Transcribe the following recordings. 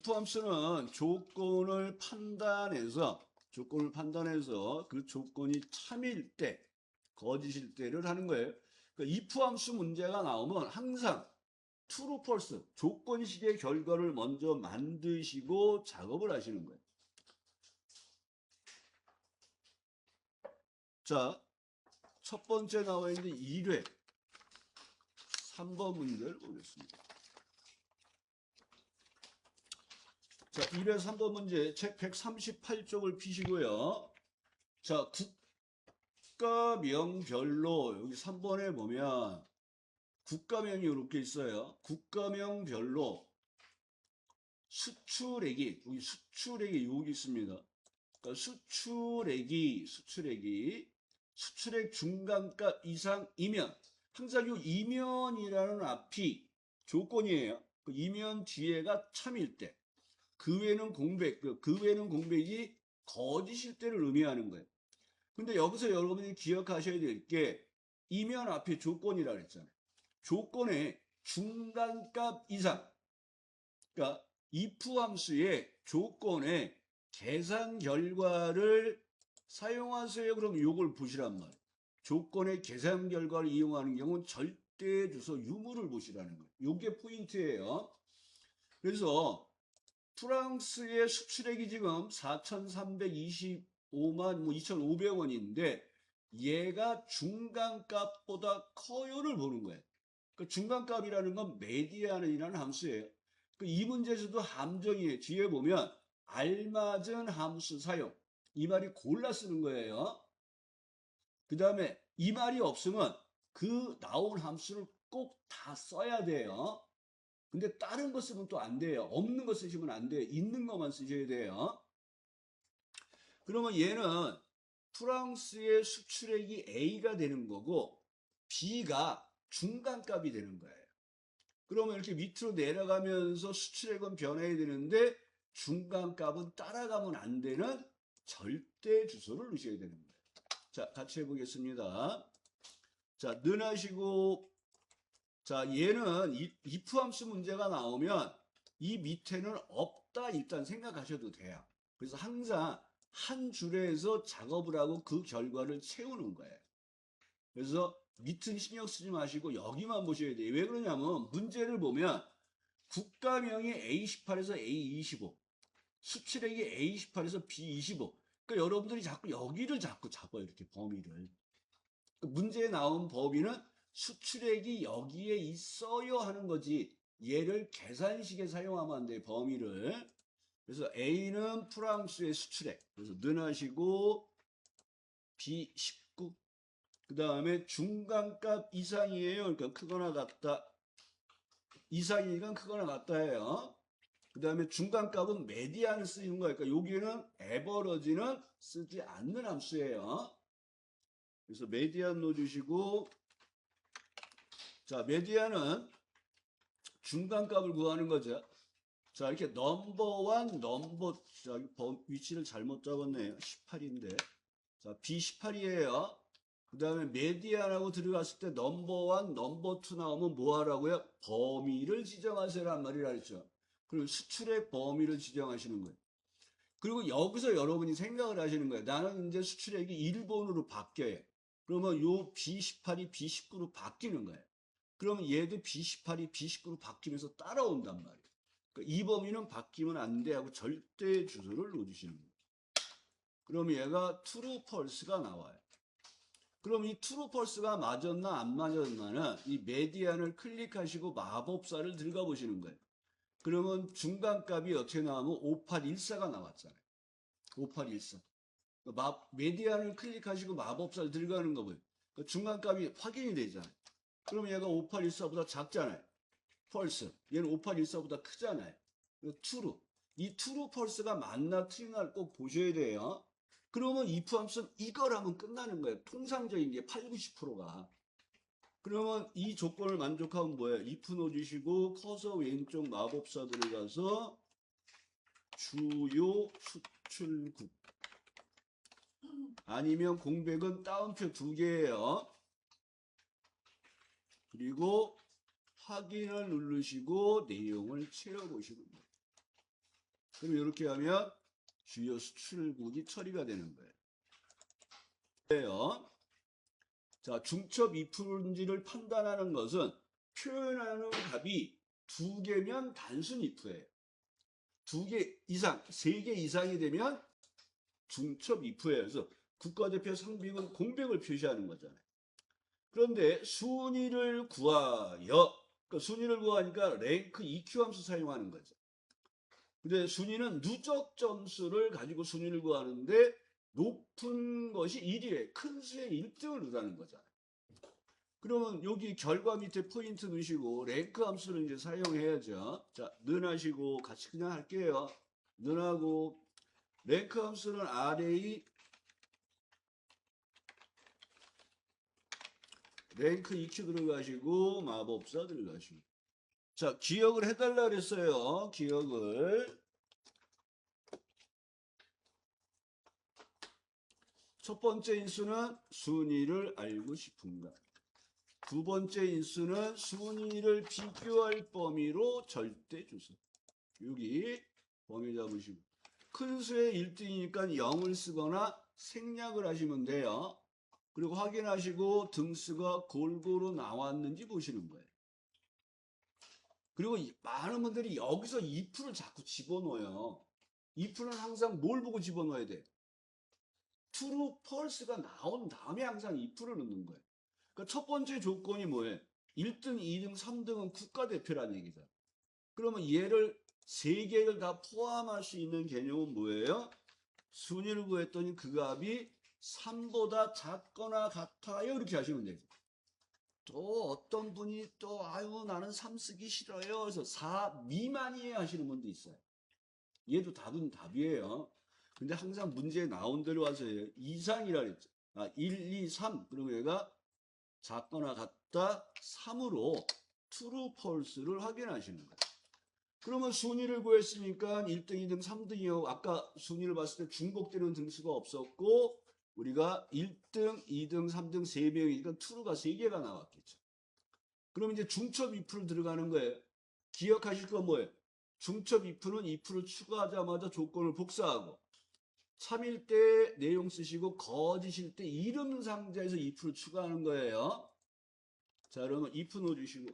if 함수는 조건을 판단해서 그 조건이 참일 때, 거짓일 때를 하는 거예요. 그러니까 if 함수 문제가 나오면 항상 true, false, 조건식의 결과를 먼저 만드시고 작업을 하시는 거예요. 자, 첫 번째 나와 있는 1회 3번 문제를 보겠습니다. 자, 1회 3번 문제 책 138쪽을 피시고요. 자, 국가명별로 여기 3번에 보면 국가명이 이렇게 있어요. 국가명별로 수출액이 여기 있습니다. 그러니까 수출액 중간값 이상이면 항상 이 이면이라는 앞이 조건이에요. 그 이면 뒤에가 참일 때, 그 외에는 공백이 거짓일 때를 의미하는 거예요. 근데 여기서 여러분이 기억하셔야 될 게 이면 앞에 조건이라 그랬잖아요. 조건의 중간값 이상, 그러니까 if 함수의 조건의 계산 결과를 사용하세요. 그럼 요걸 보시란 말이에요. 조건의 계산 결과를 이용하는 경우는 절대 주소 유무를 보시라는 거예요. 요게 포인트예요. 그래서 프랑스의 수출액이 지금 4,325만 2,500원인데 얘가 중간값보다 커요를 보는 거예요. 그 중간값이라는 건 메디안이라는 함수예요. 이 문제에서도 함정이에요. 뒤에 보면 알맞은 함수 사용. 이 말이 골라 쓰는 거예요. 그 다음에 이 말이 없으면 그 나온 함수를 꼭 다 써야 돼요. 근데 다른 거 쓰면 또 안 돼요. 없는 거 쓰시면 안 돼요. 있는 것만 쓰셔야 돼요. 그러면 얘는 프랑스의 수출액이 A가 되는 거고 B가 중간값이 되는 거예요. 그러면 이렇게 밑으로 내려가면서 수출액은 변해야 되는데 중간값은 따라가면 안 되는 절대 주소를 넣으셔야 되는 거예요. 자, 같이 해보겠습니다. 자, 능하시고, 자, 얘는 if 함수 문제가 나오면 이 밑에는 없다 일단 생각하셔도 돼요. 그래서 항상 한 줄에서 작업을 하고 그 결과를 채우는 거예요. 그래서 밑은 신경 쓰지 마시고 여기만 보셔야 돼요. 왜 그러냐면 문제를 보면 국가명이 A18에서 A25, 수출액이 A18에서 B25. 그러니까 여러분들이 자꾸 여기를 자꾸 잡아요. 이렇게 범위를. 문제에 나온 범위는 수출액이 여기에 있어요 하는 거지. 얘를 계산식에 사용하면 안 돼요. 범위를. 그래서 A는 프랑스의 수출액. 그래서 능하시고 B19. 그 다음에 중간값 이상이에요. 그러니까 크거나 같다. 이상이니까 크거나 같다 해요. 그 다음에 중간값은 메디안을 쓰는 거예요. 그러니까 여기는 에버러지는 쓰지 않는 함수예요. 그래서 메디안 넣어주시고, 자, 메디안은 중간값을 구하는 거죠. 자, 이렇게 넘버1, 자, 위치를 잘못 잡았네요. 18인데. 자, B18이에요. 그 다음에 메디안하고 들어갔을 때 넘버1, 넘버2 나오면 뭐 하라고요? 범위를 지정하세요란 말이라 했죠. 그리고 수출의 범위를 지정하시는 거예요. 그리고 여기서 여러분이 생각을 하시는 거예요. 나는 이제 수출액이 일본으로 바뀌어요. 그러면 요 B18이 B19로 바뀌는 거예요. 그러면 얘도 B18이 B19로 바뀌면서 따라온단 말이에요. 그러니까 이 범위는 바뀌면 안 돼 하고 절대 주소를 넣어주시는 거예요. 그럼 얘가 true, false가 나와요. 그럼 이 true, false가 맞았나 안 맞았나는 이 메디안을 클릭하시고 마법사를 들어가 보시는 거예요. 그러면 중간값이 어떻게 나오면 5814가 나왔잖아요. 5814. 메디안을 클릭하시고 마법사를 들어가는 거고요. 중간값이 확인이 되잖아요. 그럼 얘가 5814보다 작잖아요. false. 얘는 5814보다 크잖아요. true. 이 true, false가 맞나 틀리나를 꼭 보셔야 돼요. 그러면 if 함수는 이거라면 끝나는 거예요. 통상적인 게 8, 90%가. 그러면 이 조건을 만족하면 뭐예요? if 넣어주시고 커서 왼쪽 마법사 들어가서 주요 수출국. 아니면 공백은 따옴표 2개예요. 그리고 확인을 누르시고 내용을 채워보시면 돼요. 그럼 이렇게 하면 주요 수출국이 처리가 되는 거예요. 자, 중첩 if인지를 판단하는 것은 표현하는 값이 2개면 단순 if예요. 2개 이상, 3개 이상이 되면 중첩 if예요. 그래서 국가대표 상비군 공백을 표시하는 거잖아요. 그런데 순위를 구하여, 그러니까 순위를 구하니까 랭크 EQ 함수 사용하는 거죠. 근데 순위는 누적 점수를 가지고 순위를 구하는데 높은 것이 1위에 큰 수의 1등을 넣으라는 거잖아요. 그러면 여기 결과 밑에 포인트 넣으시고 랭크 함수를 이제 사용해야죠. 자, 는하시고 같이 그냥 할게요. 는하고 랭크 함수는 array 랭크 EQ 들어가시고 마법사 들어가시고. 자, 기억을 해달라 그랬어요. 기억을. 첫 번째 인수는 순위를 알고 싶은가. 두 번째 인수는 순위를 비교할 범위로 절대 주소. 여기 범위 잡으시고. 큰 수의 1등이니까 0을 쓰거나 생략을 하시면 돼요. 그리고 확인하시고 등수가 골고루 나왔는지 보시는 거예요. 그리고 많은 분들이 여기서 if를 자꾸 집어넣어요. if는 항상 뭘 보고 집어넣어야 돼? true, false가 나온 다음에 항상 if를 넣는 거예요. 그러니까 첫 번째 조건이 뭐예요? 1등, 2등, 3등은 국가대표라는 얘기죠. 그러면 얘를 3개를 다 포함할 수 있는 개념은 뭐예요? 순위를 구했더니 그 값이 3보다 작거나 같아요. 이렇게 하시면 되죠. 또 어떤 분이 또 아유 나는 3 쓰기 싫어요. 그래서 4 미만이에요 하시는 분도 있어요. 얘도 답은 답이에요. 근데 항상 문제에 나온 대로 와서 이상이라 그랬죠. 1, 2, 3 그러면 얘가 작거나 같다 3으로 true, false를 확인하시는 거예요. 그러면 순위를 구했으니까 1등, 2등, 3등이요. 아까 순위를 봤을 때 중복되는 등수가 없었고 우리가 1등, 2등, 3등 3명이니까 true가 3개가 나왔겠죠. 그럼 이제 중첩 if를 들어가는 거예요. 기억하실 건 뭐예요? 중첩 if는 if를 추가하자마자 조건을 복사하고 참일 때 내용 쓰시고 거짓일 때 이름 상자에서 if를 추가하는 거예요. 자, 그러면 if 넣어주시고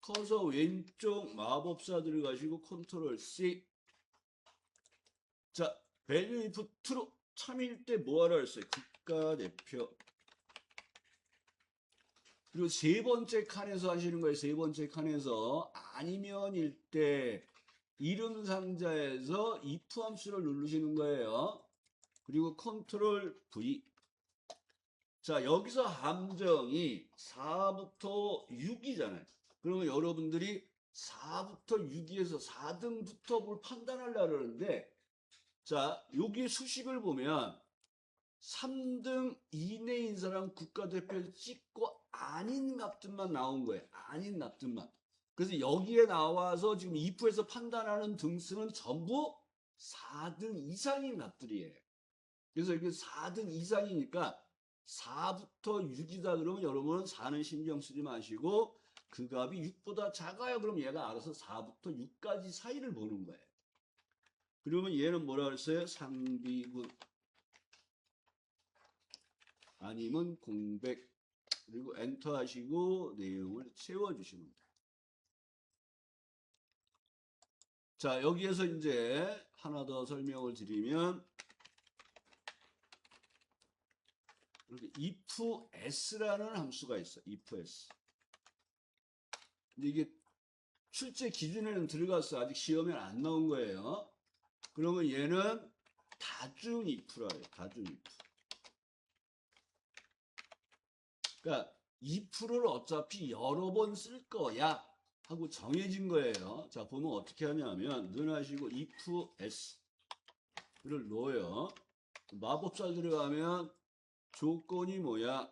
커서 왼쪽 마법사 들어가시고 컨트롤 C. 자, value if true 참일 때 뭐하라 했어요? 국가대표. 그리고 세 번째 칸에서 하시는 거예요. 세 번째 칸에서 아니면일 때 이름 상자에서 if 함수를 누르시는 거예요. 그리고 컨트롤 V. 자, 여기서 함정이 4부터 6이잖아요. 그러면 여러분들이 4부터 6위에서 4등부터 뭘 판단하려고 그러는데, 자, 여기 수식을 보면 3등 이내인 사람 국가대표를 찍고 아닌 값들만 나온 거예요. 아닌 값들만. 그래서 여기에 나와서 지금 if에서 판단하는 등수는 전부 4등 이상인 값들이에요. 그래서 이게 4등 이상이니까 4부터 6이다 그러면 여러분은 4는 신경 쓰지 마시고 그 값이 6보다 작아요. 그럼 얘가 알아서 4부터 6까지 사이를 보는 거예요. 그러면 얘는 뭐라 그랬어요? 상비군 아니면 공백. 그리고 엔터 하시고 내용을 채워주시면 돼요. 자, 여기에서 이제 하나 더 설명을 드리면 이렇게 if s라는 함수가 있어. if s. 근데 이게 출제 기준에는 들어갔어. 아직 시험에 안 나온 거예요. 그러면 얘는 다중 if라 해요. 다중 if. 그러니까 if를 어차피 여러 번 쓸 거야 하고 정해진 거예요. 자, 보면 어떻게 하냐면 는 하시고 if s를 넣어요. 마법사 들어가면 조건이 뭐야?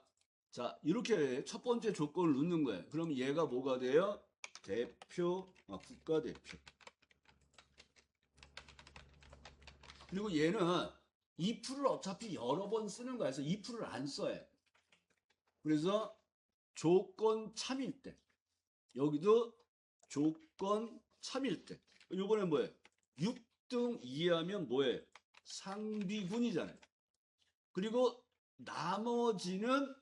자, 이렇게 첫 번째 조건을 넣는 거예요. 그럼 얘가 뭐가 돼요? 대표, 국가대표. 그리고 얘는 if를 어차피 여러 번 쓰는 거야. 그래서 if를 안 써요. 그래서 조건 참일 때. 여기도 조건 참일 때. 요번에 뭐예요? 6등 이하면 뭐예요? 상비군이잖아요. 그리고 나머지는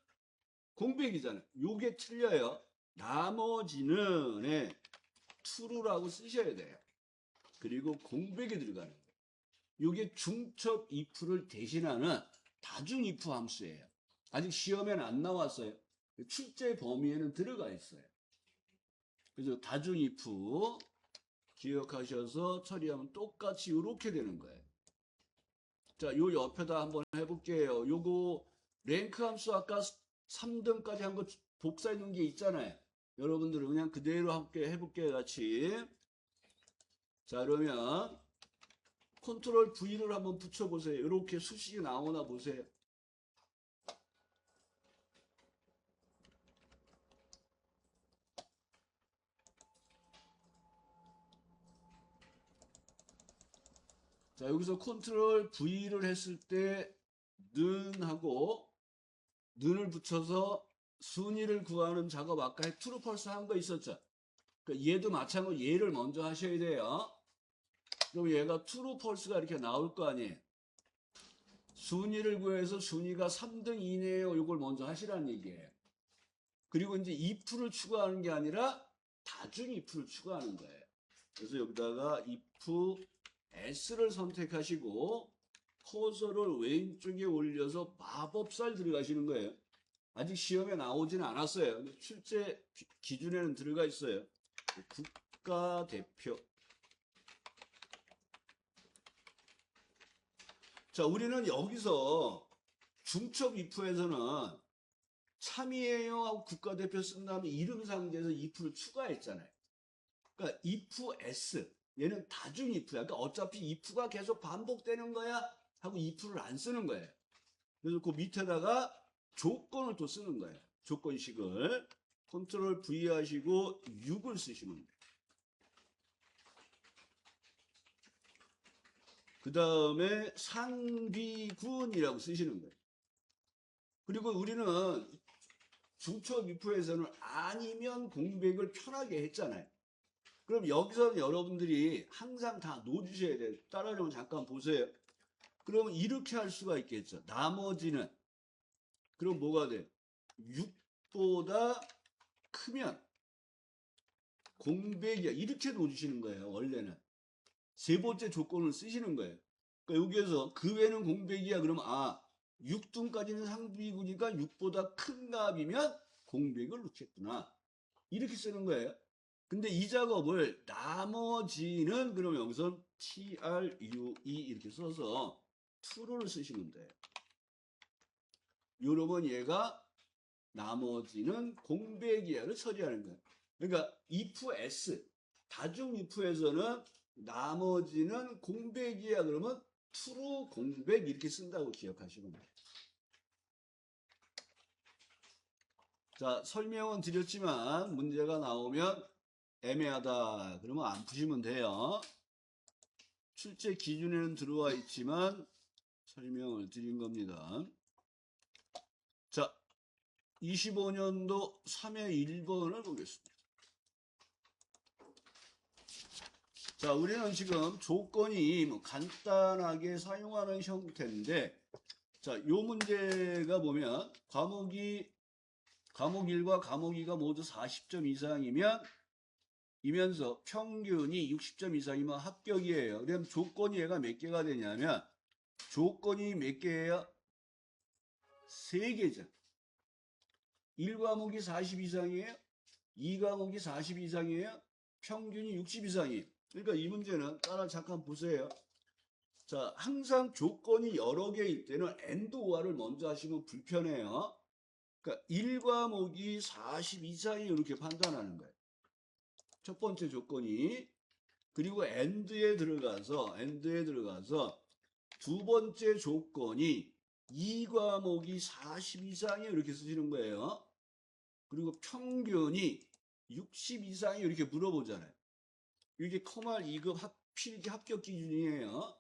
공백이잖아요. 요게 틀려요. 나머지는 true라고 쓰셔야 돼요. 그리고 공백이 들어가는 거예요. 요게 중첩 if를 대신하는 다중 if 함수예요. 아직 시험에는 안 나왔어요. 출제 범위에는 들어가 있어요. 그래서 다중 if 기억하셔서 처리하면 똑같이 이렇게 되는 거예요. 자, 요 옆에다 한번 해볼게요. 요거 랭크 함수 아까 3등까지 한 거 복사해 놓은 게 있잖아요. 여러분들은 그냥 그대로 함께 해볼게요, 같이. 자, 그러면 컨트롤 V를 한번 붙여보세요. 이렇게 수식이 나오나 보세요. 자, 여기서 컨트롤 V를 했을 때 는 하고 는을 붙여서 순위를 구하는 작업 아까 true false 한 거 있었죠. 그러니까 얘도 마찬가지로 얘를 먼저 하셔야 돼요. 그럼 얘가 true false가 이렇게 나올 거 아니에요. 순위를 구해서 순위가 3등 이내에요. 이걸 먼저 하시라는 얘기예요. 그리고 이제 if를 추가하는 게 아니라 다중 if를 추가하는 거예요. 그래서 여기다가 if s를 선택하시고 커서를 왼쪽에 올려서 마법살 들어가시는 거예요. 아직 시험에 나오지는 않았어요. 근데 출제 기준에는 들어가 있어요. 국가대표. 자, 우리는 여기서 중첩 if에서는 참이에요 하고 국가대표 쓴 다음에 이름 상대에서 if를 추가했잖아요. 그러니까 if s 얘는 다중 if야. 그러니까 어차피 if가 계속 반복되는 거야 하고 if를 안 쓰는 거예요. 그래서 그 밑에다가 조건을 또 쓰는 거예요. 조건식을 컨트롤 V 하시고 6을 쓰시면 돼요. 그 다음에 상비군이라고 쓰시는 거예요. 그리고 우리는 중첩 if에서는 아니면 공백을 편하게 했잖아요. 그럼 여기서는 여러분들이 항상 다 놓아주셔야 돼요. 따라하면 잠깐 보세요. 그러면 이렇게 할 수가 있겠죠. 나머지는 그럼 뭐가 돼요? 6보다 크면 공백이야. 이렇게 놓아주시는 거예요. 원래는. 세 번째 조건을 쓰시는 거예요. 그러니까 여기에서 그 외는 공백이야. 그러면 6등까지는 상비군이니까 6보다 큰 값이면 공백을 넣겠구나. 이렇게 쓰는 거예요. 근데 이 작업을 나머지는 그러면 여기서 true 이렇게 써서 true를 쓰시면 돼요. 여러분 얘가 나머지는 공백이야를 처리하는 거예요. 그러니까 if s 다중 if에서는 나머지는 공백이야 그러면 true 공백 이렇게 쓴다고 기억하시면 돼요. 자, 설명은 드렸지만 문제가 나오면 애매하다 그러면 안 푸시면 돼요. 출제 기준에는 들어와 있지만 설명을 드린 겁니다. 자, 25년도 3회 1번을 보겠습니다. 자, 우리는 지금 조건이 간단하게 사용하는 형태인데, 자, 요 문제가 보면 과목 1과 과목 2가 모두 40점 이상이면 이면서 평균이 60점 이상이면 합격이에요. 그럼 조건이 얘가 몇 개가 되냐면 조건이 몇 개예요? 3개죠. 1과목이 40 이상이에요. 2과목이 40 이상이에요. 평균이 60 이상이에요. 그러니까 이 문제는 따라 잠깐 보세요. 자, 항상 조건이 여러 개일 때는 AND OR을 먼저 하시면 불편해요. 그러니까 1과목이 40 이상이 이렇게 판단하는 거예요. 첫 번째 조건이. 그리고 AND에 들어가서 두 번째 조건이 2과목이 40 이상이 이렇게 쓰시는 거예요. 그리고 평균이 60 이상이 이렇게 물어보잖아요. 이게 커말 2급 필기 합격 기준이에요.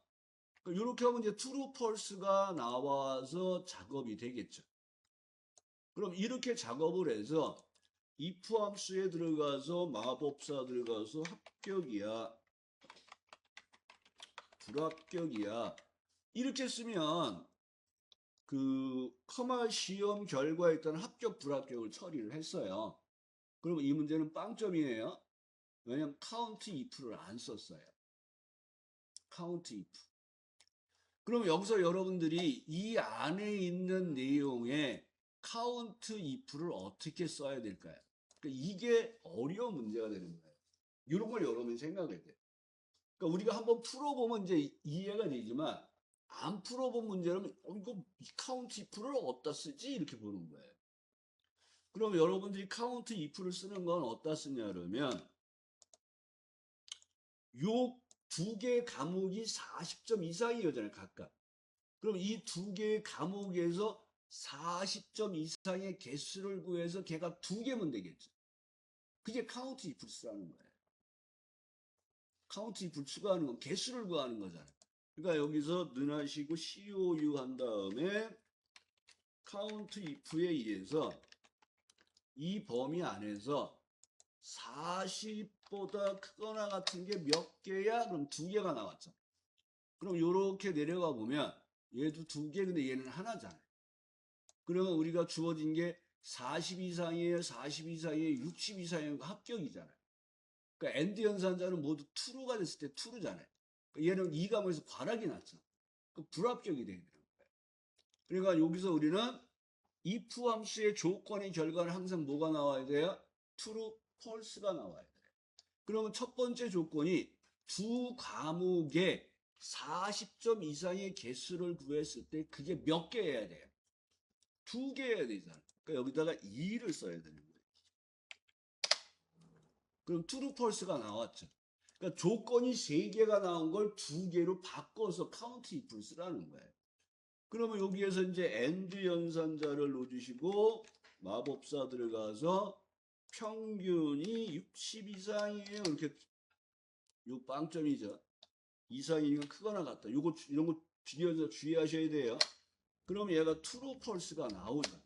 이렇게 하면 이제 true, false가 나와서 작업이 되겠죠. 그럼 이렇게 작업을 해서 if 함수에 들어가서 마법사 들어가서 합격이야. 불합격이야. 이렇게 쓰면 그 커마 시험 결과에 있던 합격 불합격을 처리를 했어요. 그러면 이 문제는 빵점이에요. 왜냐면 count if를 안 썼어요. count if. 그럼 여기서 여러분들이 이 안에 있는 내용에 count if를 어떻게 써야 될까요? 그러니까 이게 어려운 문제가 되는 거예요. 이런 걸 여러분이 생각해야 돼요. 그러니까 우리가 한번 풀어보면 이제 이해가 되지만 안 풀어본 문제라면 이거 count if를 어디다 쓰지? 이렇게 보는 거예요. 그럼 여러분들이 count if를 쓰는 건 어디다 쓰냐 그러면 요 두 개의 과목이 40점 이상이잖아요, 각각. 그럼 이 두 개의 과목에서 40점 이상의 개수를 구해서 걔가 두 개면 되겠죠. 그게 count if 쓰라는 거예요. count if 추가하는 건 개수를 구하는 거잖아요. 그러니까 여기서 능하시고 COU 한 다음에 count if에 의해서 이 범위 안에서 40보다 크거나 같은 게 몇 개야? 그럼 두 개가 나왔죠. 그럼 이렇게 내려가 보면 얘도 두 개, 근데 얘는 하나잖아요. 그러면 우리가 주어진 게 40 이상이에요, 40 이상이에요, 60 이상이에요, 합격이잖아요. 그러니까 엔드 연산자는 모두 true가 됐을 때 true잖아요. 그러니까 얘는 이 과목에서 과락이 났죠. 그 불합격이 되는 거예요. 그러니까 여기서 우리는 if 함수의 조건의 결과는 항상 뭐가 나와야 돼요? true, false가 나와야 돼요. 그러면 첫 번째 조건이 두 과목에 40점 이상의 개수를 구했을 때 그게 몇 개 해야 돼요? 두 개 해야 되잖아요. 그러니까 여기다가 2를 써야 되는 거예요. 그럼 true, false가 나왔죠. 그러니까 조건이 3개가 나온 걸 2개로 바꿔서 count if를 쓰라는 거예요. 그러면 여기에서 이제 and 연산자를 넣어주시고 마법사 들어가서 평균이 60 이상이에요. 이렇게 요 빵점이죠. 이상이니까 크거나 같다. 요거 이런 거 비교해서 주의하셔야 돼요. 그럼 얘가 true, false가 나오잖아요.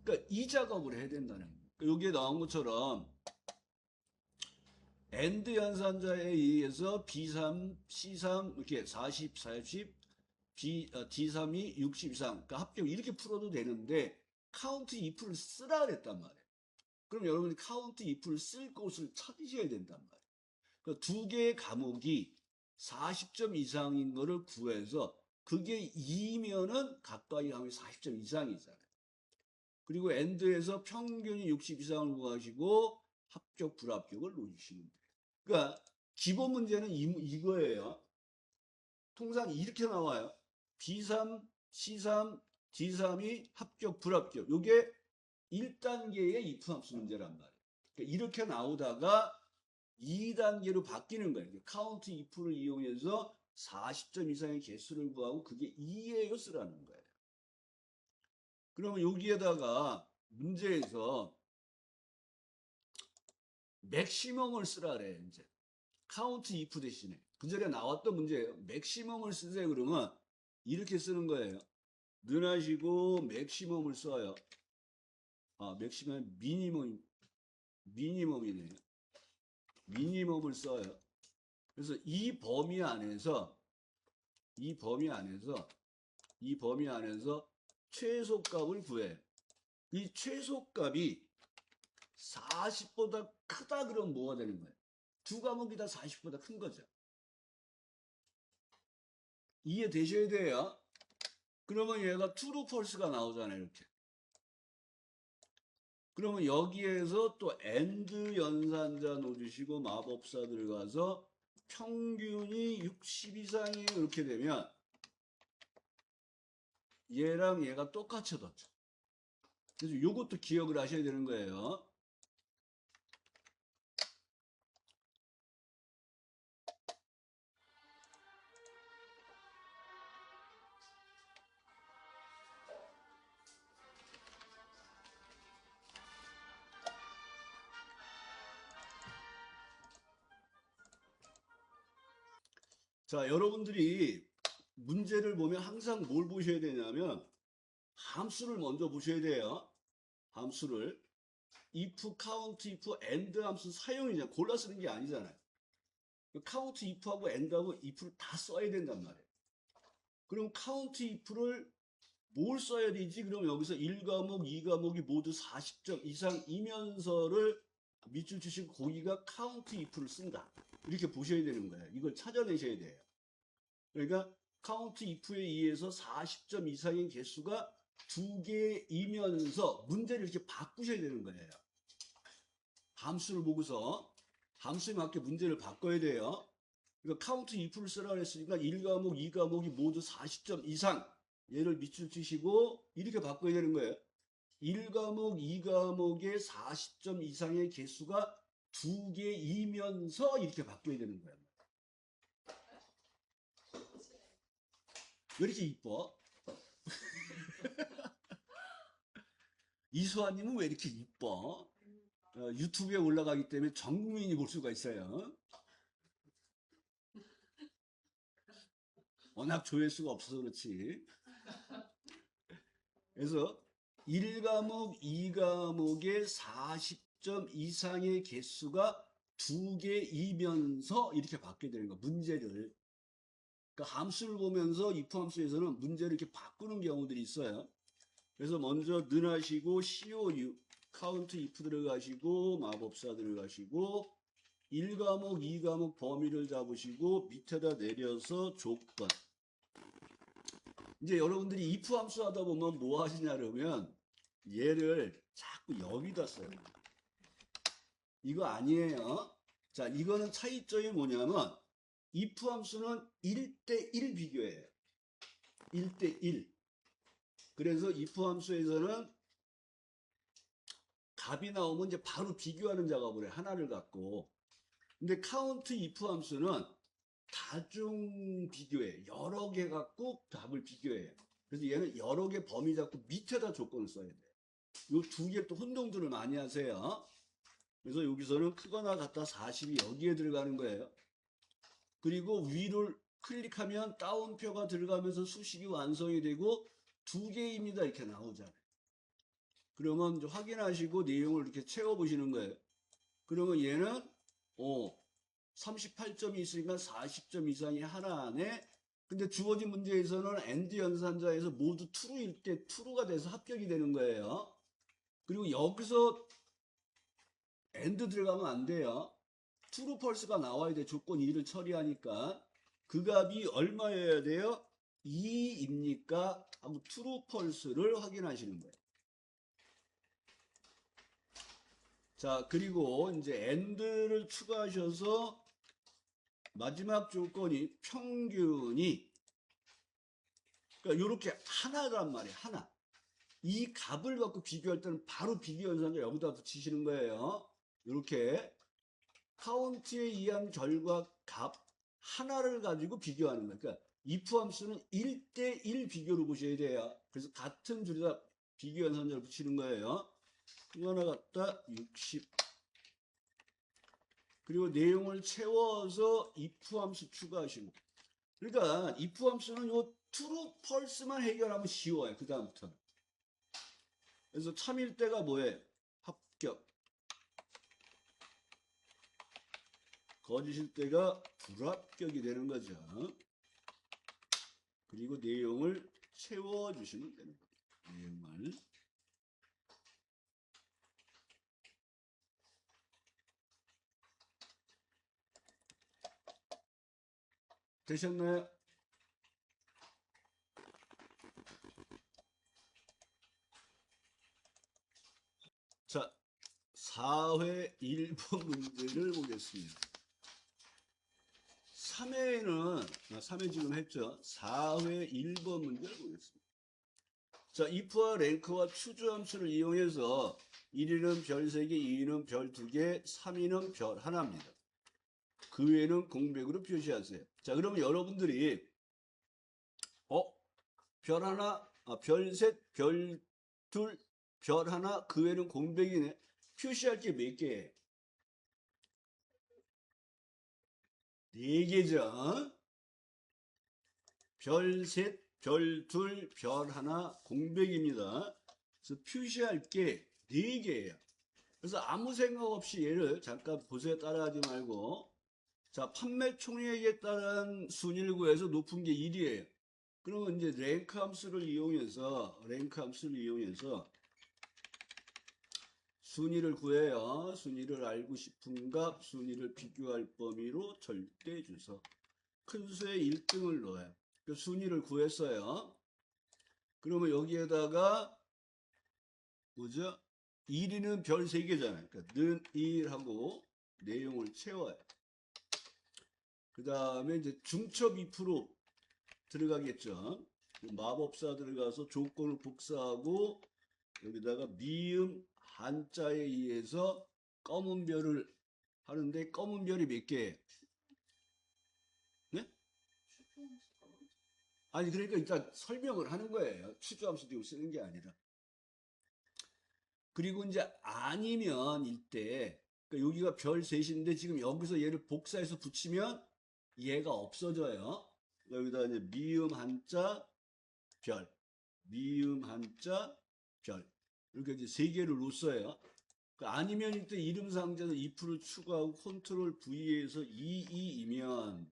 그러니까 이 작업을 해야 된다는 거예요. 그러니까 여기에 나온 것처럼 and 연산자에 의해서 B3, C3 이렇게 40, 40, D3이 60 이상, 그러니까 합격 이렇게 풀어도 되는데 count if를 쓰라 그랬단 말이에요. 그럼 여러분이 count if를 쓸 곳을 찾으셔야 된단 말이에요. 그러니까 두 개의 과목이 40점 이상인 거를 구해서 그게 2면은 가까이 하면 40점 이상이잖아요. 그리고 end에서 평균이 60 이상을 구하시고 합격, 불합격을 놓으시면 돼요. 그러니까 기본 문제는 이거예요. 통상 이렇게 나와요. B3, C3, D3이 합격, 불합격. 이게 1단계의 if 함수 문제란 말이에요. 그러니까 이렇게 나오다가 2단계로 바뀌는 거예요. count if를 이용해서 40점 이상의 개수를 구하고 그게 2예요 쓰라는 거예요. 그러면 여기에다가 문제에서 맥시멈을 쓰라 그래요. 이제 count if 대신에 그 전에 나왔던 문제예요. 맥시멈을 쓰세요. 그러면 이렇게 쓰는 거예요. 능하시고 맥시멈을 써요. 맥시멈 미니멈이네요. 미니멈을 써요. 그래서 이 범위 안에서 최소값을 구해요. 이 최소값이 40보다 크다 그러면 뭐가 되는 거예요? 두 과목이 다 40보다 큰 거죠. 이해되셔야 돼요. 그러면 얘가 true, false가 나오잖아요. 이렇게. 그러면 여기에서 또 and 연산자 놓으시고 마법사 들어가서 평균이 60 이상이에요. 이렇게 되면 얘랑 얘가 똑같아졌죠. 그래서 이것도 기억을 하셔야 되는 거예요. 자, 여러분들이 문제를 보면 항상 뭘 보셔야 되냐면 함수를 먼저 보셔야 돼요. 함수를. if, count, if, and 함수 사용이냐 골라 쓰는 게 아니잖아요. 카운트 if하고 and하고 if를 다 써야 된단 말이에요. 그럼 카운트 if를 뭘 써야 되지? 그럼 여기서 1과목, 2과목이 모두 40점 이상이면서를 밑줄 치시고 거기가 카운트 if를 쓴다. 이렇게 보셔야 되는 거예요. 이걸 찾아내셔야 돼요. 그러니까 카운트 if에 의해서 40점 이상의 개수가 2개이면서 문제를 이렇게 바꾸셔야 되는 거예요. 함수를 보고서 함수에 맞게 문제를 바꿔야 돼요. 그러니까 카운트 if를 쓰라고 했으니까 1과목, 2과목이 모두 40점 이상 얘를 밑줄 치시고 이렇게 바꿔야 되는 거예요. 1과목, 2과목의 40점 이상의 개수가 2개이면서 이렇게 바꿔야 되는 거예요. 왜 이렇게 이뻐? 이수아님은 왜 이렇게 이뻐? 유튜브에 올라가기 때문에 전 국민이 볼 수가 있어요. 워낙 조회수가 없어서 그렇지. 그래서 1과목, 2과목의 40점 이상의 개수가 2개이면서 이렇게 바뀌게 되는 거야. 문제를. 그러니까 함수를 보면서 if 함수에서는 문제를 이렇게 바꾸는 경우들이 있어요. 그래서 먼저 능하시고 COU, 카운트 if 들어가시고 마법사 들어가시고 1과목, 2과목 범위를 잡으시고 밑에다 내려서 조건. 이제 여러분들이 if 함수 하다 보면 뭐 하시냐 그러면 얘를 자꾸 여기다 써요. 이거 아니에요. 자, 이거는 차이점이 뭐냐면 if 함수는 1대1 비교예요. 1대1. 그래서 if 함수에서는 값이 나오면 이제 바로 비교하는 작업을 해. 하나를 갖고. 근데 count if 함수는 다중 비교해. 여러 개 갖고 값을 비교해요. 그래서 얘는 여러 개 범위 잡고 밑에다 조건을 써야 돼. 요 두 개 또 혼동들을 많이 하세요. 그래서 여기서는 크거나 같다 40이 여기에 들어가는 거예요. 그리고 위를 클릭하면 따옴표가 들어가면서 수식이 완성이 되고 2개입니다. 이렇게 나오잖아요. 그러면 이제 확인하시고 내용을 이렇게 채워보시는 거예요. 그러면 얘는 38점이 있으니까 40점 이상이 하나 안에, 근데 주어진 문제에서는 AND 연산자에서 모두 true일 때 true가 돼서 합격이 되는 거예요. 그리고 여기서 AND 들어가면 안 돼요. true, false가 나와야 돼. 조건 2를 처리하니까. 그 값이 얼마여야 돼요? 2입니까? 하고 true, false를 확인하시는 거예요. 자, 그리고 이제 AND를 추가하셔서 마지막 조건이 평균이, 그러니까 이렇게 하나란 말이에요. 하나. 이 값을 갖고 비교할 때는 바로 비교 연산을 여기다 붙이시는 거예요. 이렇게 카운트에 의한 결과 값 하나를 가지고 비교하는 거예요. 그러니까 if 함수는 1대1 비교로 보셔야 돼요. 그래서 같은 줄에다 비교 연산자를 붙이는 거예요. 이거 하나 갖다 60. 그리고 내용을 채워서 if 함수 추가하시고. 그러니까 if 함수는 요 true, false만 해결하면 쉬워요. 그 다음부터는. 그래서 참일 때가 뭐예요? 합격. 거짓일 때가 불합격이 되는 거죠. 그리고 내용을 채워주시면 되는 거예요. 내용을. 되셨나요? 자, 4회 1번 문제를 보겠습니다. 3회 지금 했죠. 4회 1번 문제를 보겠습니다. 자, if와 랭크와 추주 함수를 이용해서 1위는 별 3개, 2위는 별 2개, 3위는 별 하나입니다. 그 외에는 공백으로 표시하세요. 자, 그러면 여러분들이 별 하나, 별 셋, 별 둘, 별 하나, 그 외에는 공백이네. 표시할 게 몇 개예요? 4개죠. 별 셋, 별 둘, 별 하나, 공백입니다. 그래서 표시할 게 4개예요. 그래서 아무 생각 없이 얘를 잠깐 보세요. 따라하지 말고. 자, 판매 총액에 따른 순위를 구해서 높은 게 1이에요. 그러면 이제 랭크 함수를 이용해서 순위를 구해요. 순위를 알고 싶은 값, 순위를 비교할 범위로 절대 주소. 큰 수의 1등을 넣어요. 그 순위를 구했어요. 그러면 여기에다가 뭐죠? 1위는 별 3개잖아요. 그러니까 는 1하고 내용을 채워요. 그 다음에 이제 중첩 2% 들어가겠죠. 마법사 들어가서 조건을 복사하고 여기다가 미음 한자에 의해서 검은 별을 하는데 검은 별이 몇 개예요? 네? 아니 그러니까 일단 설명을 하는 거예요. 추주함수 지금 쓰는 게 아니라. 그리고 이제 아니면 일때 그러니까 여기가 별 셋인데 지금 여기서 얘를 복사해서 붙이면 얘가 없어져요. 여기다 이제 미음 한자 별, 미음 한자 별 이렇게 이제 3개를 놓았어요. 아니면 이때 이름 상자에서 if를 추가하고 컨트롤 V에서 22이면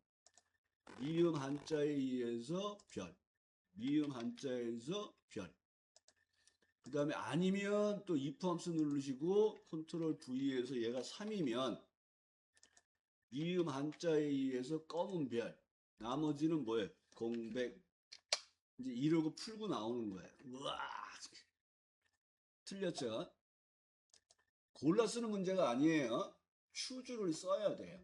미음 한자에 의해서 별, 미음 한자에서 별. 그 다음에 아니면 또 if 함수 누르시고 컨트롤 V에서 얘가 3이면 미음 한자에 의해서 검은 별. 나머지는 뭐예요? 공백. 이제 이러고 풀고 나오는 거예요. 우와! 틀렸죠? 골라 쓰는 문제가 아니에요. 추주를 써야 돼요.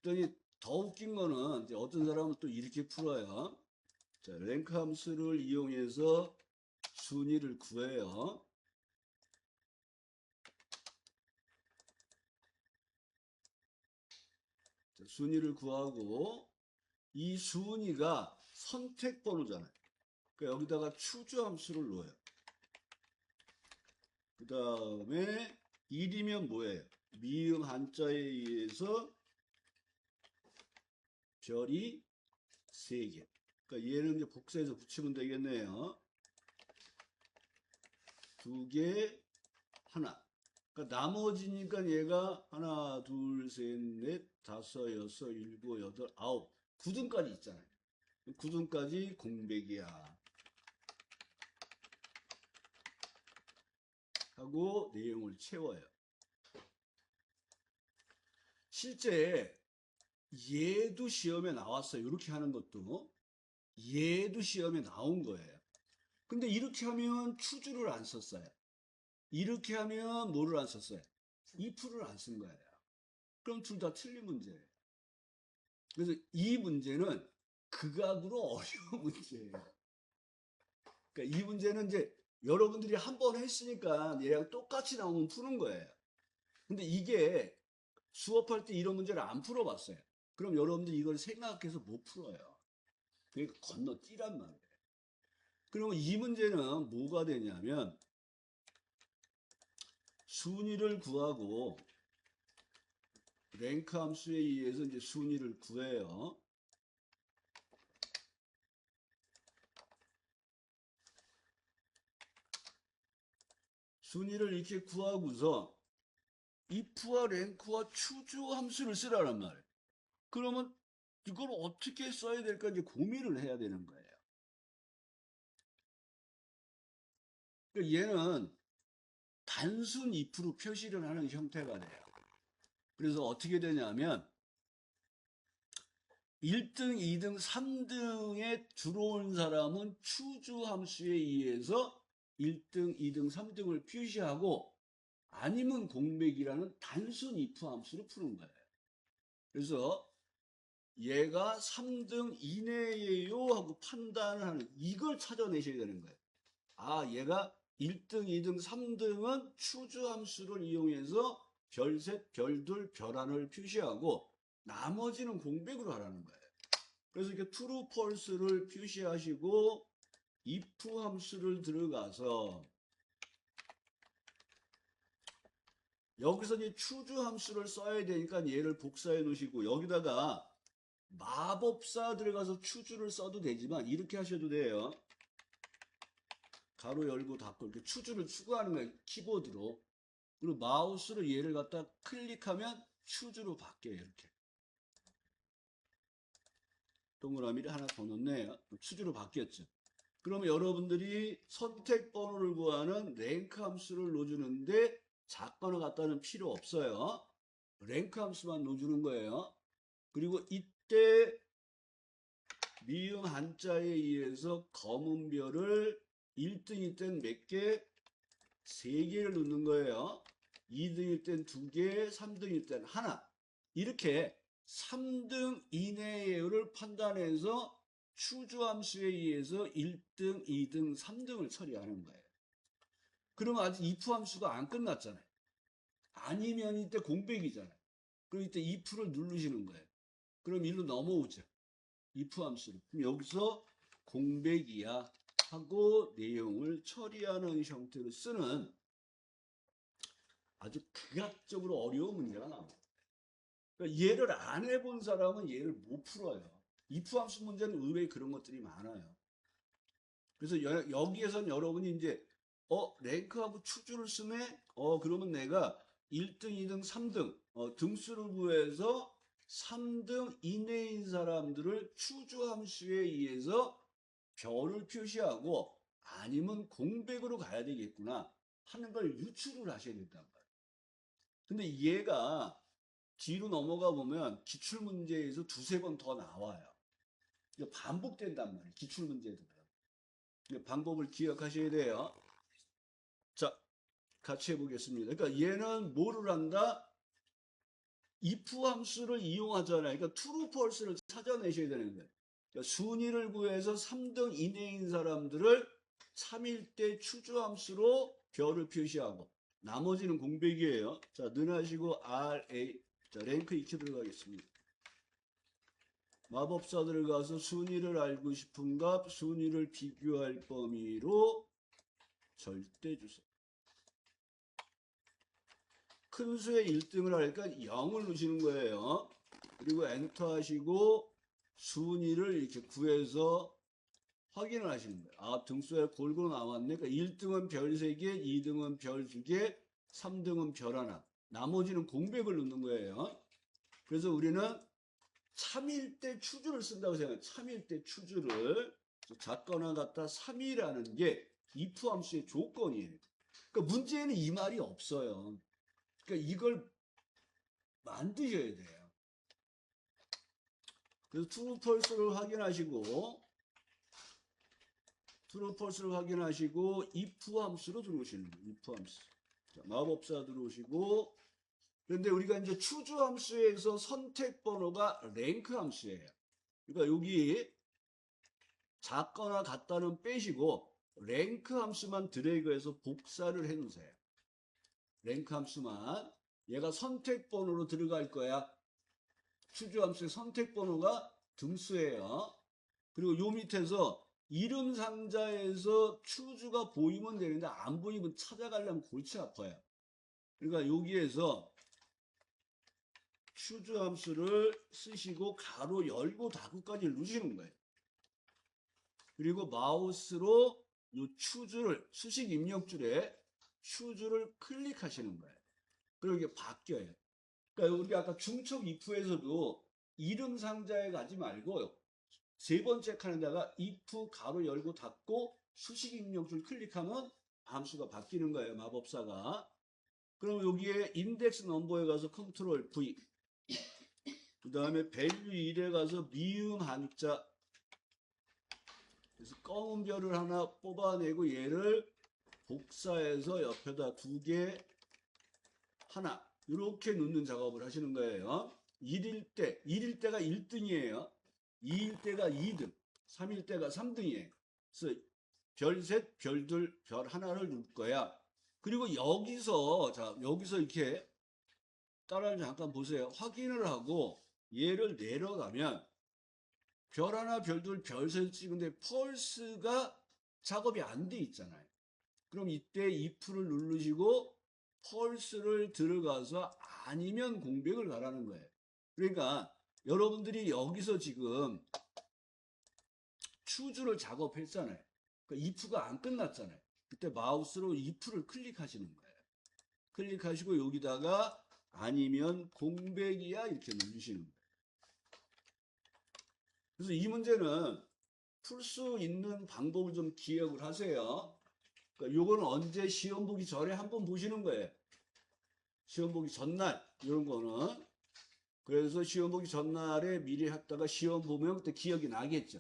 그랬더니 더 웃긴 거는 이제 어떤 사람은 또 이렇게 풀어요. 자, 랭크 함수를 이용해서 순위를 구해요. 자, 순위를 구하고 이 순위가 선택 번호잖아요. 그러니까 여기다가 추주 함수를 넣어요. 그 다음에 1이면 뭐예요? 미음 한자에 의해서 별이 3개. 그러니까 얘는 이제 복사해서 붙이면 되겠네요. 2개, 하나. 그러니까 나머지니까 얘가 하나, 둘, 셋, 넷, 다섯, 여섯, 일곱, 여덟, 아홉, 9등까지 있잖아요. 9등까지 공백이야. 하고 내용을 채워요. 실제 얘도 시험에 나왔어요. 이렇게 하는 것도. 얘도 시험에 나온 거예요. 근데 이렇게 하면 추주를 안 썼어요. 이렇게 하면 뭐를 안 썼어요? if를 안 쓴 거예요. 그럼 둘 다 틀린 문제예요. 그래서 이 문제는 극악으로 어려운 문제예요. 그러니까 이 문제는 이제 여러분들이 한 번 했으니까 얘랑 똑같이 나오면 푸는 거예요. 근데 이게 수업할 때 이런 문제를 안 풀어봤어요. 그럼 여러분들 이걸 생각해서 못 풀어요. 그러니까 건너뛰란 말이에요. 그러면 이 문제는 뭐가 되냐면 순위를 구하고 랭크 함수에 의해서 이제 순위를 구해요. 순위를 이렇게 구하고서 if와 랭크와 추주 함수를 쓰라는 말이에요. 그러면 이걸 어떻게 써야 될까 이제 고민을 해야 되는 거예요. 그러니까 얘는 단순 if로 표시를 하는 형태가 돼요. 그래서 어떻게 되냐면 1등, 2등, 3등에 들어온 사람은 추주 함수에 의해서 1등, 2등, 3등을 표시하고 아니면 공백이라는 단순 if 함수를 푸는 거예요. 그래서 얘가 3등 이내예요 하고 판단을 하는 이걸 찾아내셔야 되는 거예요. 아, 얘가 1등, 2등, 3등은 추주 함수를 이용해서 별셋, 별둘, 별하나를 표시하고 나머지는 공백으로 하라는 거예요. 그래서 이렇게 true, false를 표시하시고 if 함수를 들어가서 여기서 이제 추주 함수를 써야 되니까 얘를 복사해 놓으시고 여기다가 마법사 들어가서 추주를 써도 되지만 이렇게 하셔도 돼요. 가로 열고 닫고 이렇게 추주를 추구하는 거예요. 키보드로. 그리고 마우스로 얘를 갖다 클릭하면 추주로 바뀌어요. 이렇게. 동그라미를 하나 더 넣네요. 추주로 바뀌었죠. 그러면 여러분들이 선택 번호를 구하는 랭크 함수를 넣어주는데 작거나 같다는 필요 없어요. 랭크 함수만 넣어주는 거예요. 그리고 이때 미음 한자에 의해서 검은 별을 1등일 땐 몇 개? 3개를 넣는 거예요. 2등일 땐 2개, 3등일 땐 하나. 이렇게 3등 이내를 판단해서 추주함수에 의해서 1등, 2등, 3등을 처리하는 거예요. 그러면 아직 if 함수가 안 끝났잖아요. 아니면 이때 공백이잖아요. 그럼 이때 if를 누르시는 거예요. 그럼 일로 넘어오죠. if 함수로. 그럼 여기서 공백이야 하고 내용을 처리하는 형태로 쓰는 아주 극악적으로 어려운 문제가 나옵니다. 그러니까 얘를 안 해본 사람은 얘를 못 풀어요. if 함수 문제는 의외에 그런 것들이 많아요. 그래서 여기에선 여러분이 이제 랭크하고 추주를 쓰네? 그러면 내가 1등, 2등, 3등 등수를 구해서 3등 이내인 사람들을 추주 함수에 의해서 별을 표시하고 아니면 공백으로 가야 되겠구나 하는 걸 유추를 하셔야 된단 말이에요. 근데 얘가 뒤로 넘어가 보면 기출문제에서 두세 번 더 나와요. 반복된단 말이에요. 기출문제도. 방법을 기억하셔야 돼요. 자, 같이 해보겠습니다. 그러니까 얘는 뭐를 한다? if 함수를 이용하잖아요. 그러니까 true, false를 찾아내셔야 되는 거예요. 그러니까 순위를 구해서 3등 이내인 사람들을 3일 때 추주함수로 별을 표시하고 나머지는 공백이에요. 자, 능하시고 RA. 자, 랭크 익혀 들어가겠습니다. 마법사 들어가서 순위를 알고 싶은 값, 순위를 비교할 범위로 절대 주세요. 큰 수의 1등을 하니까 0을 넣으시는 거예요. 그리고 엔터 하시고 순위를 이렇게 구해서 확인을 하시는 거예요. 아, 등수에 골고루 나왔네. 그러니까 1등은 별 3개, 2등은 별 2개, 3등은 별 1. 나머지는 공백을 넣는 거예요. 그래서 우리는 참일대 추주를 쓴다고 생각해요. 참일대 추주를. 작거나 같다 3이라는 게 if 함수의 조건이에요. 그러니까 문제에는 이 말이 없어요. 그러니까 이걸 만드셔야 돼요. 그래서 true, false를 확인하시고 if 함수로 들어오시는 거예요. if 함수. 자, 마법사 들어오시고 그런데 우리가 이제 추주 함수에서 선택 번호가 랭크 함수예요. 그러니까 여기 작거나 같다는 빼시고 랭크 함수만 드래그해서 복사를 해 놓으세요. 랭크 함수만. 얘가 선택 번호로 들어갈 거야. 추주 함수의 선택 번호가 등수예요. 그리고 요 밑에서 이름 상자에서 추주가 보이면 되는데 안 보이면 찾아가려면 골치 아파요. 그러니까 여기에서 추주 함수를 쓰시고 가로 열고 닫고까지 누르시는 거예요. 그리고 마우스로 이 추주를 수식 입력줄에 추주를 클릭하시는 거예요. 그리고 이게 바뀌어요. 그러니까 우리 아까 중첩 if에서도 이름 상자에 가지 말고 세 번째 칸에다가 if 가로 열고 닫고 수식 입력줄 클릭하면 함수가 바뀌는 거예요. 마법사가. 그럼 여기에 인덱스 넘버에 가서 컨트롤 V 그 다음에 value 1에 가서 미음 한자 그래서 검은 별을 하나 뽑아내고 얘를 복사해서 옆에다 2개 하나 이렇게 넣는 작업을 하시는 거예요. 1일 때가 1등이에요. 2일 때가 2등, 3일 때가 3등이에요. 그래서 별 셋, 별 둘, 별 하나를 넣을 거야. 그리고 여기서 이렇게 따라 잠깐 보세요. 확인을 하고 얘를 내려가면 별 하나, 별 둘, 별 셋 찍은데 펄스가 작업이 안 돼 있잖아요. 그럼 이때 if를 누르시고 펄스를 들어가서 아니면 공백을 가라는 거예요. 그러니까 여러분들이 여기서 지금 추주를 작업했잖아요. 그러니까 if가 안 끝났잖아요. 그때 마우스로 if를 클릭하시는 거예요. 클릭하시고 여기다가 아니면 공백이야 이렇게 누르시는 거예요. 그래서 이 문제는 풀 수 있는 방법을 좀 기억을 하세요. 그러니까 요거는 언제 시험 보기 전에 한번 보시는 거예요. 시험 보기 전날 이런 거는. 그래서 시험 보기 전날에 미리 했다가 시험 보면 그때 기억이 나겠죠.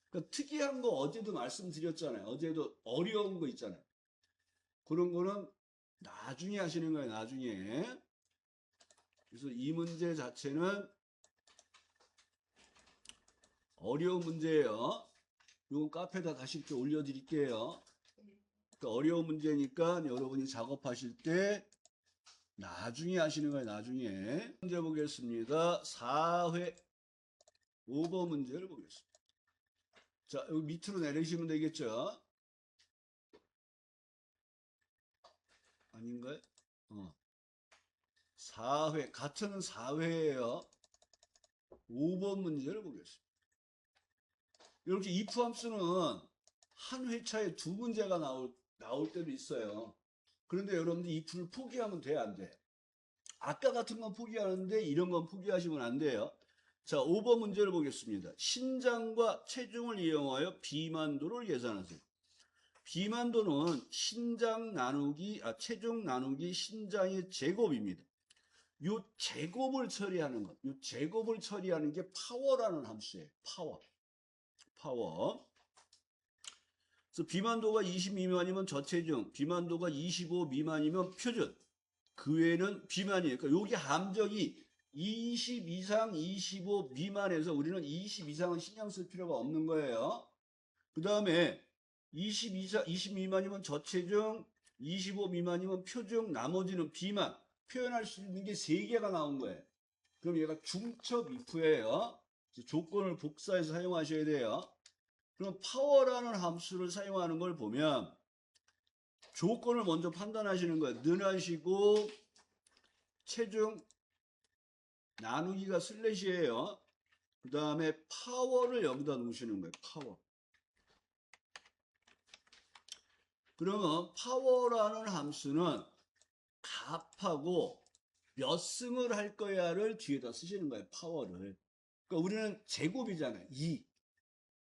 그러니까 특이한 거 어제도 말씀드렸잖아요. 어제도 어려운 거 있잖아요. 그런 거는 나중에 하시는 거예요. 나중에. 그래서 이 문제 자체는 어려운 문제예요. 이건 카페에다 다시 이렇게 올려드릴게요. 그러니까 어려운 문제니까 여러분이 작업하실 때 나중에 하시는 거예요. 나중에. 문제 보겠습니다. 4회 5번 문제를 보겠습니다. 자, 여기 밑으로 내리시면 되겠죠. 아닌가요? 4회 같은 4회예요. 5번 문제를 보겠습니다. 이렇게 if 함수는 한 회차에 두 문제가 나올 때도 있어요. 그런데 여러분들 if를 포기하면 돼, 안 돼? 아까 같은 건 포기하는데 이런 건 포기하시면 안 돼요. 자, 5번 문제를 보겠습니다. 신장과 체중을 이용하여 비만도를 계산하세요. 비만도는 체중 나누기 신장의 제곱입니다. 요 제곱을 처리하는 것, 요 제곱을 처리하는 게 파워라는 함수예요. 파워. 그래서 비만도가 20 미만이면 저체중, 비만도가 25 미만이면 표준, 그 외에는 비만이에요. 그러니까 여기 함정이 20 이상 25 미만에서 우리는 20 이상은 신경 쓸 필요가 없는 거예요. 그 다음에 20 미만이면 저체중, 25 미만이면 표준, 나머지는 비만. 표현할 수 있는 게 3개가 나온 거예요. 그럼 얘가 중첩 if예요. 조건을 복사해서 사용하셔야 돼요. 그럼 파워라는 함수를 사용하는 걸 보면 조건을 먼저 판단하시는 거예요. 능하시고 체중 나누기가 슬래시예요. 그 다음에 파워를 여기다 놓으시는 거예요. 파워. 그러면 파워라는 함수는 값하고 몇 승을 할 거야를 뒤에다 쓰시는 거예요. 파워를. 그러니까 우리는 제곱이잖아요. 2.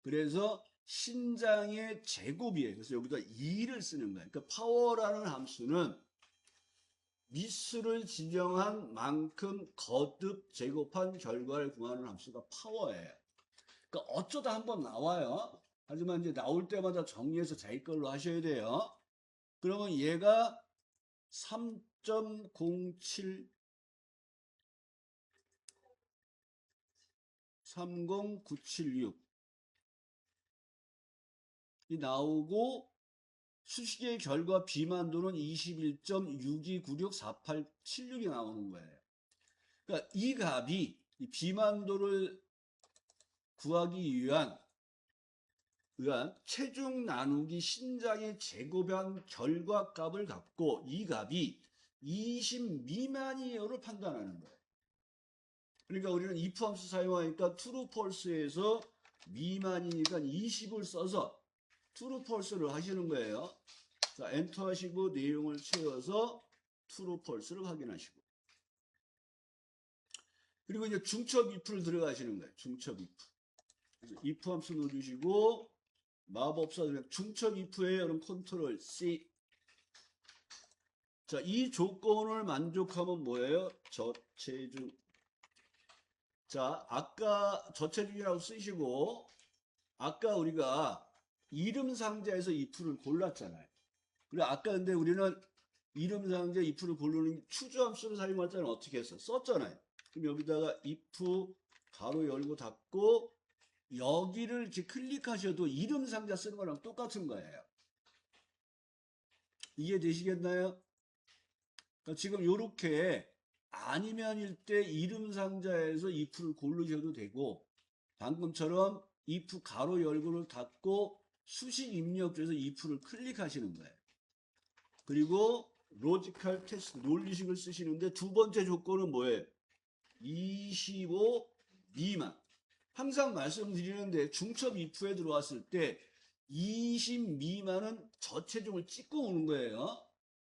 그래서 신장의 제곱이에요. 그래서 여기다 2를 쓰는 거예요. 그러니까 파워라는 함수는 미수를 지정한 만큼 거듭 제곱한 결과를 구하는 함수가 파워예요. 그러니까 어쩌다 한번 나와요. 하지만 이제 나올 때마다 정리해서 자기 걸로 하셔야 돼요. 그러면 얘가 3.07 30976 이 나오고 수식의 결과 비만도는 21.62964876이 나오는 거예요. 그러니까 이 값이 이 비만도를 구하기 위한 체중 나누기 신장의 제곱한 결과값을 갖고 이 값이 20 미만이요를 판단하는 거예요. 그러니까 우리는 if 함수 사용하니까 true, false에서 미만이니까 20을 써서 true, false를 하시는 거예요. 자, 엔터 하시고 내용을 채워서 true, false를 확인하시고. 그리고 이제 중첩 if를 들어가시는 거예요. 중첩 if. 그래서 if 함수 넣어주시고 마법사 중첩 if에 여러분 컨트롤 C. 자, 이 조건을 만족하면 뭐예요? 저체중. 자, 아까 저체중이라고 쓰시고 아까 우리가 이름 상자에서 if를 골랐잖아요. 그래 아까 근데 우리는 이름 상자 if를 고르는 추주함수를 사용할 때는 어떻게 했어? 썼잖아요. 그럼 여기다가 if 가로 열고 닫고 여기를 이렇게 클릭하셔도 이름 상자 쓰는 거랑 똑같은 거예요. 이해되시겠나요? 그러니까 지금 이렇게 아니면일 때 이름 상자에서 if를 고르셔도 되고 방금처럼 if 가로 열고를 닫고 수식 입력해서 if를 클릭하시는 거예요. 그리고 로지컬 테스트 논리식을 쓰시는데 두 번째 조건은 뭐예요? 25 미만. 항상 말씀드리는데 중첩 if에 들어왔을 때 20 미만은 저체중을 찍고 오는 거예요.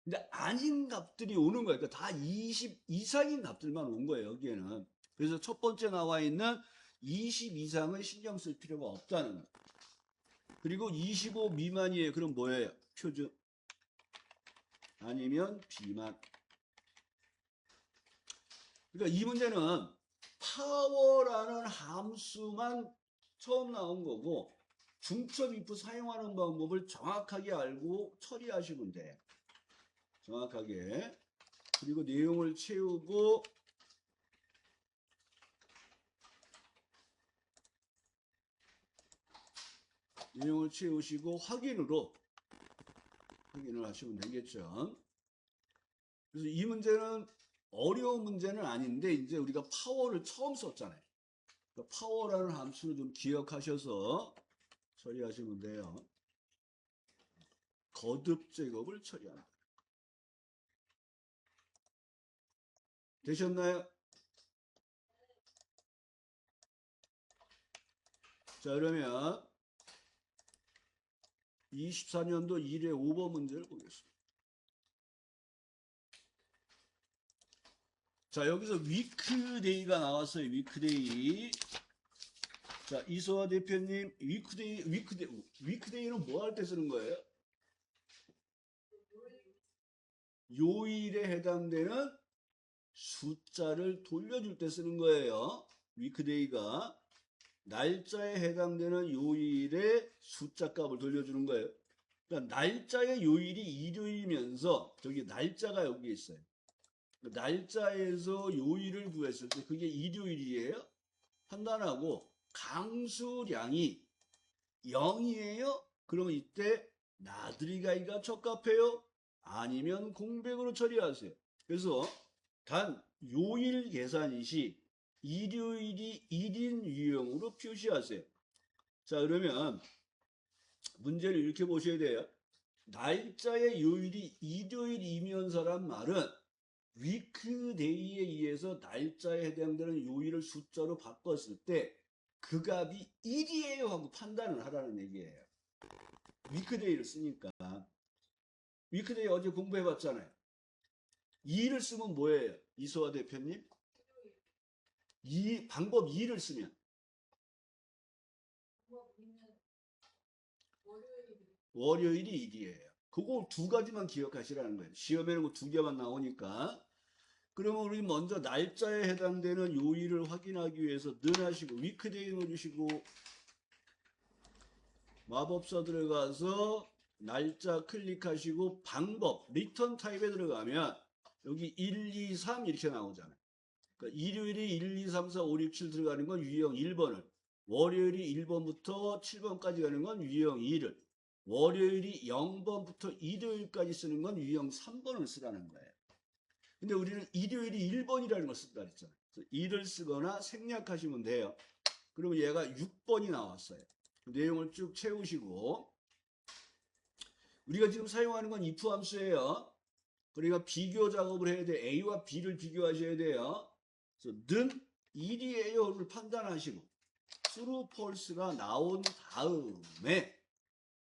근데 아닌 값들이 오는 거예요. 그러니까 다 20 이상인 값들만 온 거예요, 여기에는. 그래서 첫 번째 나와 있는 20 이상은 신경 쓸 필요가 없다는 거예요. 그리고 25 미만이에요. 그럼 뭐예요? 표준. 아니면 비만. 그러니까 이 문제는 파워라는 함수만 처음 나온 거고 중첩 if 사용하는 방법을 정확하게 알고 처리하시면 돼요. 정확하게. 그리고 내용을 채우고 내용을 채우시고 확인을 하시면 되겠죠. 그래서 이 문제는 어려운 문제는 아닌데 이제 우리가 파워를 처음 썼잖아요. 그러니까 파워라는 함수를 좀 기억하셔서 처리하시면 돼요. 거듭 제곱을 처리한다. 되셨나요? 자, 그러면 24년도 1회 5번 문제를 보겠습니다. 자, 여기서 위크데이가 나왔어요. 위크데이. 자, 이소아 대표님, 위크데이는 뭐 할 때 쓰는 거예요? 요일에 해당되는 숫자를 돌려줄 때 쓰는 거예요. 위크데이가. 날짜에 해당되는 요일의 숫자 값을 돌려주는 거예요. 그러니까 날짜의 요일이 일요일이면서 저기 날짜가 여기 있어요. 날짜에서 요일을 구했을 때 그게 일요일이에요. 판단하고 강수량이 0이에요. 그러면 이때 나들이가기가 적합해요. 아니면 공백으로 처리하세요. 그래서 단 요일 계산 시 일요일이 1인 유형으로 표시하세요. 자, 그러면 문제를 이렇게 보셔야 돼요. 날짜의 요일이 일요일이면서란 말은 위크데이에 의해서 날짜에 해당되는 요일을 숫자로 바꿨을 때 그 값이 1이에요 하고 판단을 하라는 얘기예요. 위크데이를 쓰니까. 위크데이 어제 공부해봤잖아요. 2를 쓰면 뭐예요? 이소아 대표님? 방법 2를 쓰면 월요일이 1이에요. 그거 두 가지만 기억하시라는 거예요. 시험에는 두 개만 나오니까. 그러면 우리 먼저 날짜에 해당되는 요일을 확인하기 위해서 는 하시고 위크데이 넣어주시고 마법사 들어가서 날짜 클릭하시고 방법 리턴 타입에 들어가면 여기 1, 2, 3 이렇게 나오잖아요. 그러니까 일요일이 1, 2, 3, 4, 5, 6, 7 들어가는 건 유형 1번을, 월요일이 1번부터 7번까지 가는 건 유형 2를, 월요일이 0번부터 일요일까지 쓰는 건 유형 3번을 쓰라는 거예요. 근데 우리는 일요일이 1번이라는 걸 쓴다 그랬잖아요. 그래서 2를 쓰거나 생략하시면 돼요. 그러면 얘가 6번이 나왔어요. 내용을 쭉 채우시고 우리가 지금 사용하는 건 if 함수예요. 그러니까 비교 작업을 해야 돼. A와 B를 비교하셔야 돼요. 그래서 는 1이에요를 판단하시고 true, false가 나온 다음에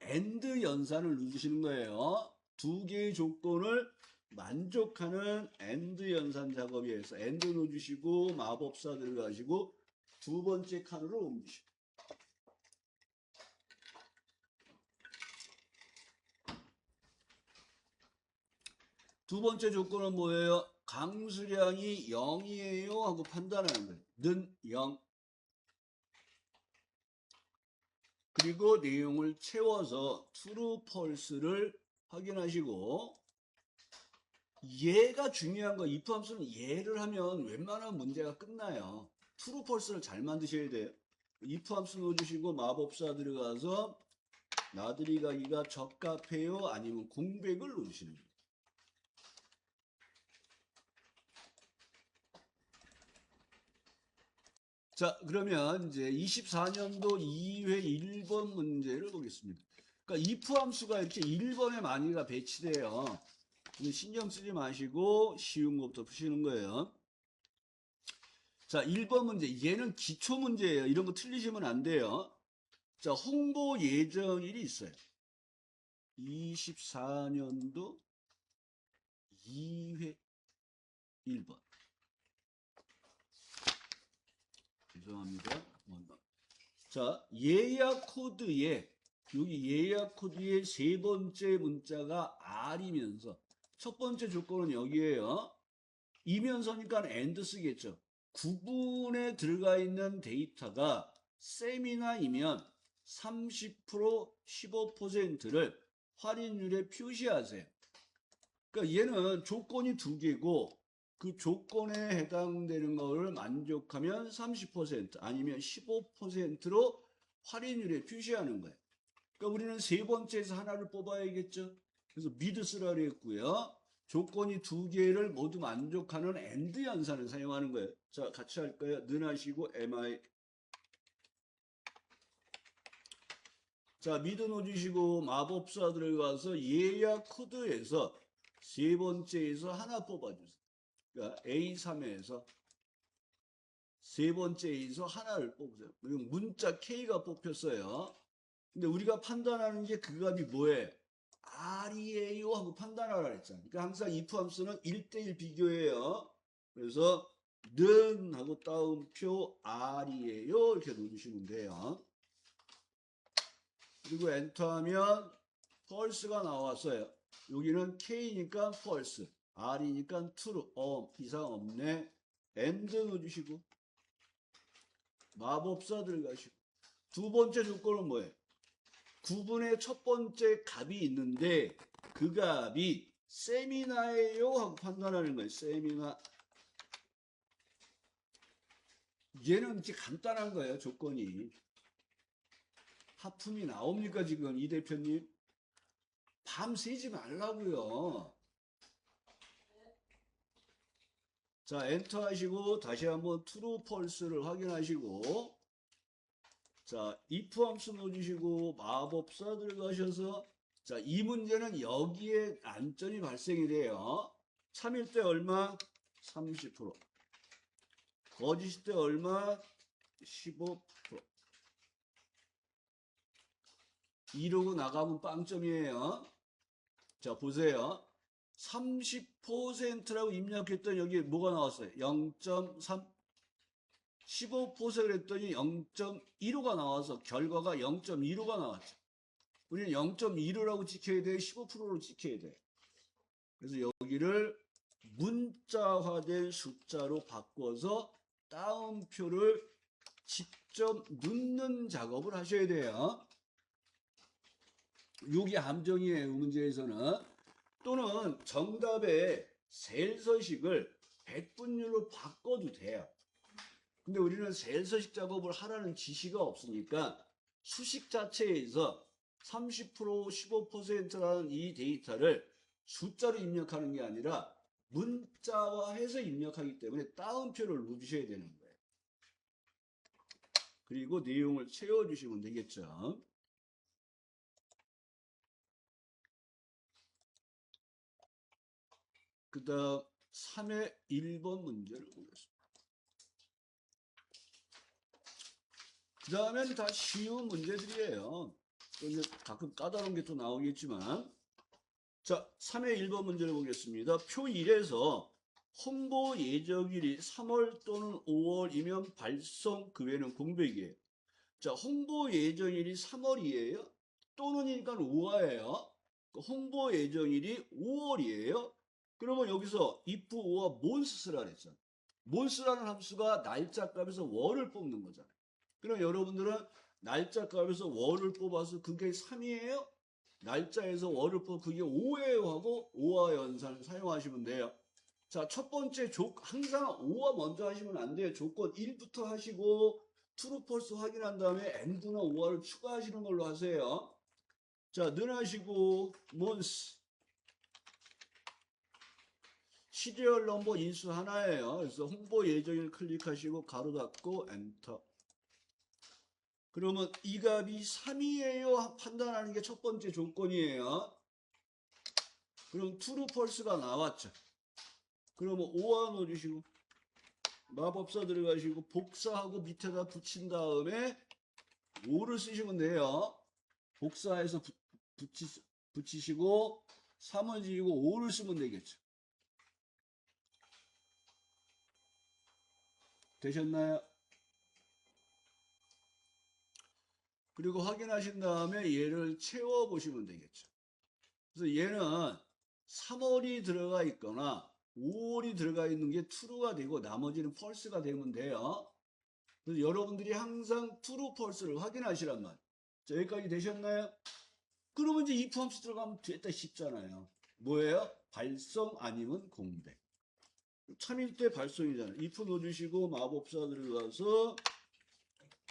AND 연산을 누르시는 거예요. 두 개의 조건을 만족하는 AND 연산 작업이에요. AND 넣어주시고 마법사 들어가시고 두 번째 칸으로 옮기시고 두 번째 조건은 뭐예요? 강수량이 0이에요 하고 판단하는 거예요. 는 0. 그리고 내용을 채워서 true, false를 확인하시고 얘가 중요한 거 if 함수는 얘를 하면 웬만한 문제가 끝나요. true, false를 잘 만드셔야 돼요. if 함수 넣어주시고 마법사 들어가서 나들이 가기가 적합해요 아니면 공백을 넣으시는 거예요. 자, 그러면 이제 24년도 2회 1번 문제를 보겠습니다. 그러니까 if 함수가 이렇게 1번에 많이가 배치돼요. 신경 쓰지 마시고 쉬운 것부터 푸시는 거예요. 자, 1번 문제. 얘는 기초 문제예요. 이런 거 틀리시면 안 돼요. 자, 홍보 예정일이 있어요. 24년도 2회 1번. 죄송합니다. 자, 예약 코드에 여기 예약 코드의 세 번째 문자가 R이면서 첫 번째 조건은 여기에요. 이면서니까 AND 쓰겠죠. 구분에 들어가 있는 데이터가 세미나이면 30%, 15%를 할인율에 표시하세요. 그러니까 얘는 조건이 두 개고 그 조건에 해당되는 거를 만족하면 30% 아니면 15%로 할인율에 표시하는 거예요. 그러니까 우리는 세 번째에서 하나를 뽑아야겠죠. 그래서 미드 쓰라 그랬고요. 조건이 두 개를 모두 만족하는 AND 연산을 사용하는 거예요. 자, 같이 할까요? 능하시고 MI. 자, 미드 놓으시고 마법사 들어가서 예약 코드에서 세 번째에서 하나 뽑아주세요. 그러니까 A3에서 세 번째에서 하나를 뽑으세요. 문자 K가 뽑혔어요. 근데 우리가 판단하는 게 그 값이 뭐예요? R이에요 하고 판단하라 했잖아요. 그러니까 항상 if 함수는 1대1 비교해요. 그래서 는 하고 따옴표 R이에요 이렇게 넣어주시면 돼요. 그리고 엔터하면 false가 나왔어요. 여기는 K니까 false, R이니까 true, 이상 없네. and 넣어주시고 마법사 들어가시고 두 번째 조건은 뭐예요? 구분의 첫 번째 값이 있는데 그 값이 세미나예요 하고 판단하는 거예요. 세미나. 얘는 이제 간단한 거예요. 조건이. 하품이 나옵니까 지금 이 대표님? 밤 새지 말라고요. 자, 엔터 하시고 다시 한번 true, false를 확인하시고 자, if 함수 넣어주시고 마법사 들어가셔서 자, 이 문제는 여기에 안전이 발생이 돼요. 참일 때 얼마? 30%. 거짓일 때 얼마? 15%. 이러고 나가면 빵점이에요. 자, 보세요. 30%라고 입력했더니 여기 뭐가 나왔어요? 0.3. 15% 그랬더니 0.15가 나와서 결과가 0.15가 나왔죠. 우리는 0.15라고 지켜야 돼? 15%로 지켜야 돼? 그래서 여기를 문자화된 숫자로 바꿔서 따옴표를 직접 넣는 작업을 하셔야 돼요. 요게 함정이에요. 문제에서는. 또는 정답의 셀서식을 백분율로 바꿔도 돼요. 근데 우리는 셀서식 작업을 하라는 지시가 없으니까 수식 자체에서 30%, 15%라는 이 데이터를 숫자로 입력하는 게 아니라 문자화해서 입력하기 때문에 따옴표를 넣어주셔야 되는 거예요. 그리고 내용을 채워주시면 되겠죠. 그 다음 3의 1번 문제를 보겠습니다. 그 다음에는 다 쉬운 문제들이에요. 가끔 까다로운 게 또 나오겠지만 자, 3의 1번 문제를 보겠습니다. 표 1에서 홍보 예정일이 3월 또는 5월이면 발송 그 외에는 공백이에요. 자, 홍보 예정일이 3월이에요. 또는이니까 5월이에요. 홍보 예정일이 5월이에요. 그러면 여기서 if 5와 month 쓰라 그랬잖아요. month라는 함수가 날짜 값에서 월을 뽑는 거잖아요. 그럼 여러분들은 날짜 값에서 월을 뽑아서 그게 3이에요? 날짜에서 월을 뽑아 그게 5예요 하고 5와 연산을 사용하시면 돼요. 자, 첫 번째 항상 5와 먼저 하시면 안 돼요. 조건 1부터 하시고 true, false 확인한 다음에 and나 5와를 추가하시는 걸로 하세요. 자, 는 하시고 month 시리얼 넘버 인수 하나예요. 그래서 홍보 예정일 클릭하시고 가로 닫고 엔터. 그러면 이 값이 3이에요 판단하는 게 첫 번째 조건이에요. 그럼 true, false가 나왔죠. 그러면 5와 넣어주시고 마법사 들어가시고 복사하고 밑에다 붙인 다음에 5를 쓰시면 돼요. 복사해서 붙이시고 3을 지우고 5를 쓰면 되겠죠. 되셨나요? 그리고 확인하신 다음에 얘를 채워보시면 되겠죠. 그래서 얘는 3월이 들어가 있거나 5월이 들어가 있는 게 true가 되고 나머지는 false가 되면 돼요. 그래서 여러분들이 항상 true, false를 확인하시란 말이에요. 자, 여기까지 되셨나요? 그러면 이제 if 함수 들어가면 됐다 쉽잖아요. 뭐예요? 발송 아니면 공백. 참일 때 발송이잖아요. if 넣어주시고 마법사 들어가서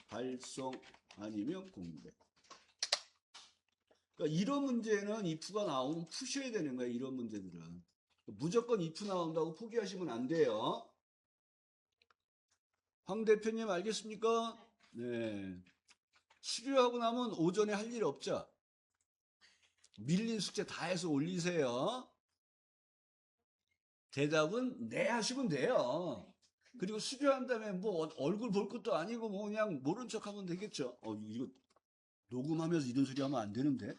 발송 아니면 공백. 그러니까 이런 문제는 if가 나오면 푸셔야 되는 거예요. 이런 문제들은. 무조건 if 나온다고 포기하시면 안 돼요. 황 대표님 알겠습니까? 네. 수료하고 나면 오전에 할 일 없죠? 밀린 숙제 다 해서 올리세요. 대답은 네 하시면 돼요. 그리고 수료한 다음에 뭐 얼굴 볼 것도 아니고 뭐 그냥 모른 척 하면 되겠죠. 이거 녹음하면서 이런 소리 하면 안 되는데.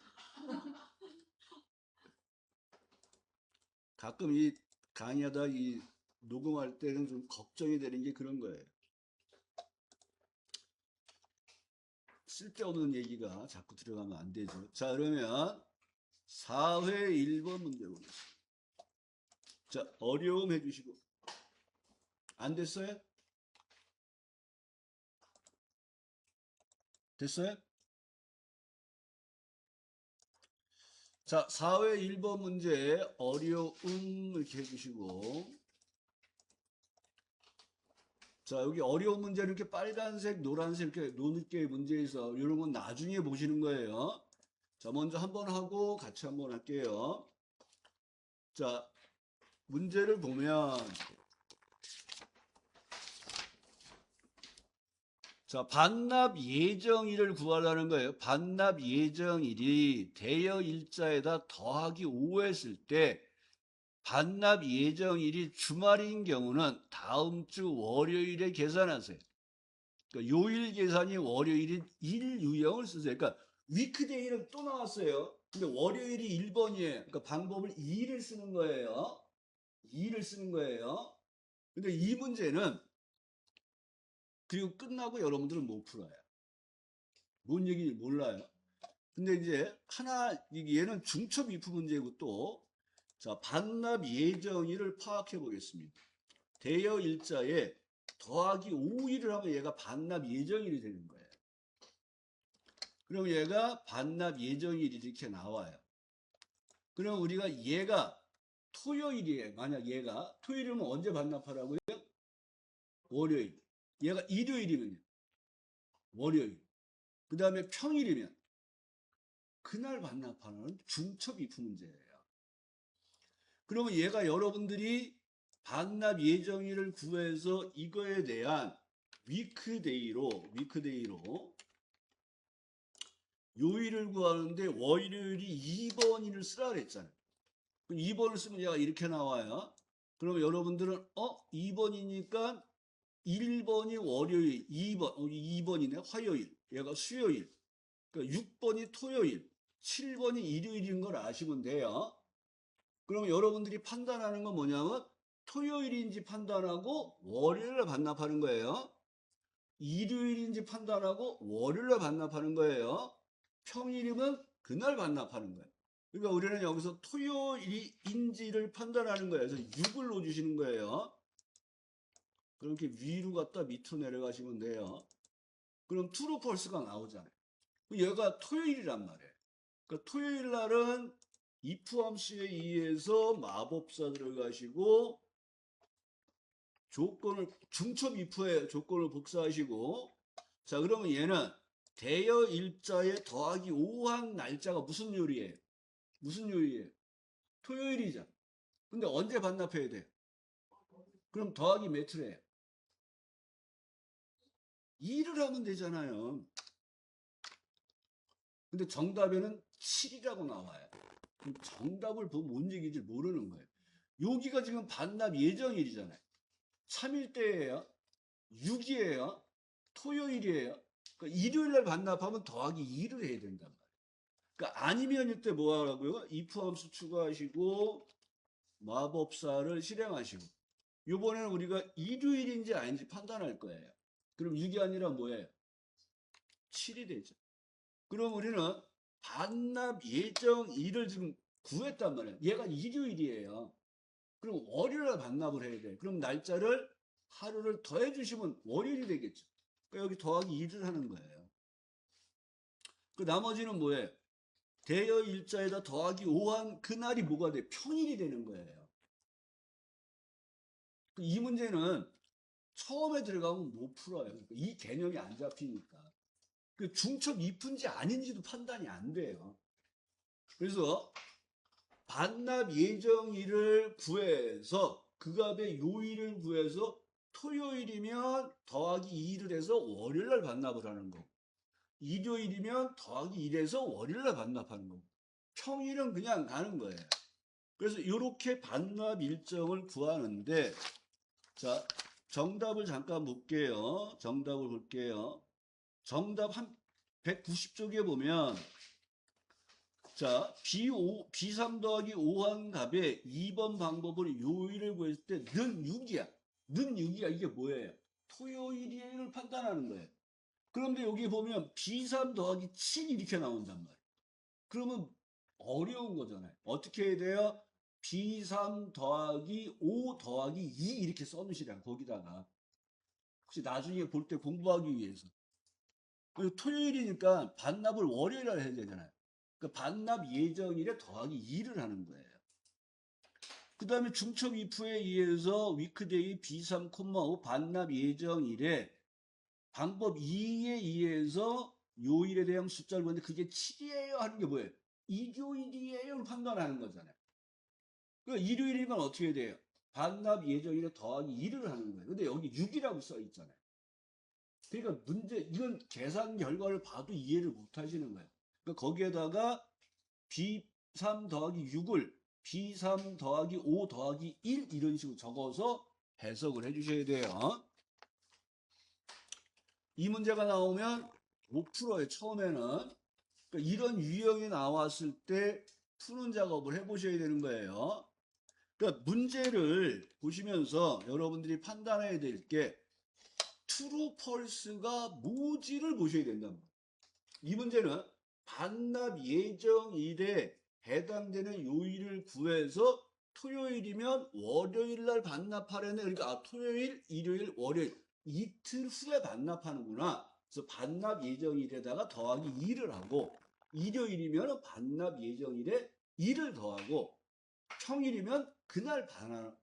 가끔 이 강의하다 이 녹음할 때는 좀 걱정이 되는 게 그런 거예요. 쓸데없는 얘기가 자꾸 들어가면 안 되죠. 자, 그러면 4회 1번 문제 보겠습니다. 자, 어려움 해주시고. 안 됐어요? 됐어요? 자, 4회 1번 문제 어려움 이렇게 해주시고. 자, 여기 어려운 문제는 이렇게 빨간색, 노란색 이렇게 노늦게 문제 있어. 이런 건 나중에 보시는 거예요. 자, 먼저 한번 하고 같이 한번 할게요. 자, 문제를 보면 자, 반납 예정일을 구하라는 거예요. 반납 예정일이 대여 일자에다 더하기 5 했을 때 반납 예정일이 주말인 경우는 다음 주 월요일에 계산하세요. 그러니까 요일 계산이 월요일인 일 유형을 쓰세요. 그러니까 위크데이는 또 나왔어요. 근데 월요일이 1번이에요. 그러니까 방법을 2를 쓰는 거예요. 2를 쓰는 거예요. 근데 이 문제는 그리고 끝나고 여러분들은 못 풀어요. 뭔 얘기인지 몰라요. 근데 이제 하나 얘는 중첩 if 문제고 또 자, 반납 예정일을 파악해 보겠습니다. 대여 일자에 더하기 5일을 하면 얘가 반납 예정일이 되는 거예요. 그럼 얘가 반납 예정일이 이렇게 나와요. 그럼 우리가 얘가 토요일이에요. 만약 얘가 토요일이면 언제 반납하라고요? 월요일. 얘가 일요일이면요. 월요일. 그 다음에 평일이면 그날 반납하는 중첩 if 문제예요. 그러면 얘가 여러분들이 반납 예정일을 구해서 이거에 대한 위크데이로 요일을 구하는데 월요일이 2번일을 쓰라 그랬잖아요. 그럼 2번을 쓰면 얘가 이렇게 나와요. 그럼 여러분들은 2번이니까 1번이 월요일, 2번이네 화요일, 얘가 수요일, 그러니까 6번이 토요일, 7번이 일요일인 걸 아시면 돼요. 그럼 여러분들이 판단하는 건 뭐냐면 토요일인지 판단하고 월요일에 반납하는 거예요. 일요일인지 판단하고 월요일에 반납하는 거예요. 평일이면 그날 반납하는 거예요. 그러니까 우리는 여기서 토요일인지를 판단하는 거예요. 그래서 6을 넣어주시는 거예요. 그렇게 위로 갔다 밑으로 내려가시면 돼요. 그럼 true, false가 나오잖아요. 얘가 토요일이란 말이에요. 그러니까 토요일 날은 if 함수에 의해서 마법사 들어가시고 조건을 중첩 if에 조건을 복사하시고 자 그러면 얘는 대여 일자에 더하기 5한 날짜가 무슨 요일이에요? 무슨 요일이에요? 토요일이죠. 근데 언제 반납해야 돼요? 그럼 더하기 몇을 해요? 2를 하면 되잖아요. 근데 정답에는 7이라고 나와요. 그럼 정답을 보면 뭔 얘기인지 모르는 거예요. 여기가 지금 반납 예정일이잖아요. 3일때예요. 6이에요. 토요일이에요. 그러니까 일요일날 반납하면 더하기 2를 해야 된단 말이에요. 그러니까 아니면 이때 뭐 하라고요? if 함수 추가하시고 마법사를 실행하시고 이번에는 우리가 일요일인지 아닌지 판단할 거예요. 그럼 6이 아니라 뭐예요? 7이 되죠. 그럼 우리는 반납 예정일을 지금 구했단 말이에요. 얘가 일요일이에요. 그럼 월요일에 반납을 해야 돼. 그럼 날짜를 하루를 더해 주시면 월요일이 되겠죠. 그러니까 여기 더하기 2를 하는 거예요. 그 나머지는 뭐예요? 대여 일자에다 더하기 5한 그날이 뭐가 돼? 평일이 되는 거예요. 이 문제는 처음에 들어가면 못 풀어요. 이 개념이 안 잡히니까. 그 중첩 이푼지 아닌지도 판단이 안 돼요. 그래서 반납 예정일을 구해서 그 값의 요일을 구해서 토요일이면 더하기 2를 해서 월요일날 반납을 하는 거고, 일요일이면 더하기 1해서 월요일날 반납하는 거고, 평일은 그냥 가는 거예요. 그래서 이렇게 반납 일정을 구하는데, 자, 정답을 잠깐 볼게요. 정답을 볼게요. 정답 한 190쪽에 보면, 자, B3 더하기 5한 값에 2번 방법으로 요일을 구했을 때 는 6이야. 는 6이야. 이게 뭐예요? 토요일을 판단하는 거예요. 그런데 여기 보면 B3 더하기 7 이렇게 나온단 말이에요. 그러면 어려운 거잖아요. 어떻게 해야 돼요? B3 더하기 5 더하기 2 이렇게 써놓으시라 거기다가. 혹시 나중에 볼 때 공부하기 위해서. 그리고 토요일이니까 반납을 월요일에 해야 되잖아요. 그 반납 예정일에 더하기 2를 하는 거예요. 그 다음에 중첩 if에 의해서 위크데이 B3, 5 반납 예정일에 방법 2에 의해서 요일에 대한 숫자를 보는데 그게 7이에요 하는 게 뭐예요? 일요일이에요를 판단하는 거잖아요. 그러니까 일요일이면 어떻게 돼요? 반납 예정일에 더하기 2를 하는 거예요. 근데 여기 6이라고 써 있잖아요. 그러니까 이건 계산 결과를 봐도 이해를 못 하시는 거예요. 그러니까 거기에다가 B3 더하기 6을 B3 더하기 5 더하기 1 이런 식으로 적어서 해석을 해주셔야 돼요. 이 문제가 나오면 못 풀어요. 처음에는. 그러니까 이런 유형이 나왔을 때 푸는 작업을 해보셔야 되는 거예요. 그러니까 문제를 보시면서 여러분들이 판단해야 될 게 true, false가 뭐지를 보셔야 된단 말이에요. 이 문제는 반납 예정일에 해당되는 요일을 구해서 토요일이면 월요일 날 반납하려네. 그러니까 토요일, 일요일, 월요일 이틀 후에 반납하는구나. 그래서 반납 예정일에다가 더하기 2를 하고 일요일이면 반납 예정일에 2를 더하고 평일이면 그날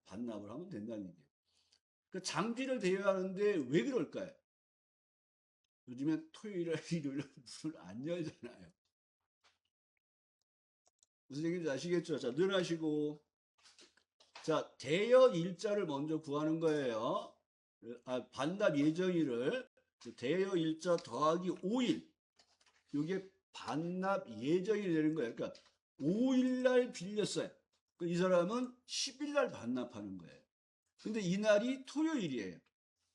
반납을 하면 된다는 얘기예요. 그 장비를 대여하는데 왜 그럴까요? 요즘엔 토요일에 일요일에 문을 안 열잖아요. 무슨 얘기인지 아시겠죠? 자, 늘하시고. 자, 대여 일자를 먼저 구하는 거예요. 반납 예정일을. 대여 일자 더하기 5일. 이게 반납 예정일이 되는 거예요. 그러니까 5일 날 빌렸어요. 이 사람은 10일 날 반납하는 거예요. 근데 이날이 토요일이에요.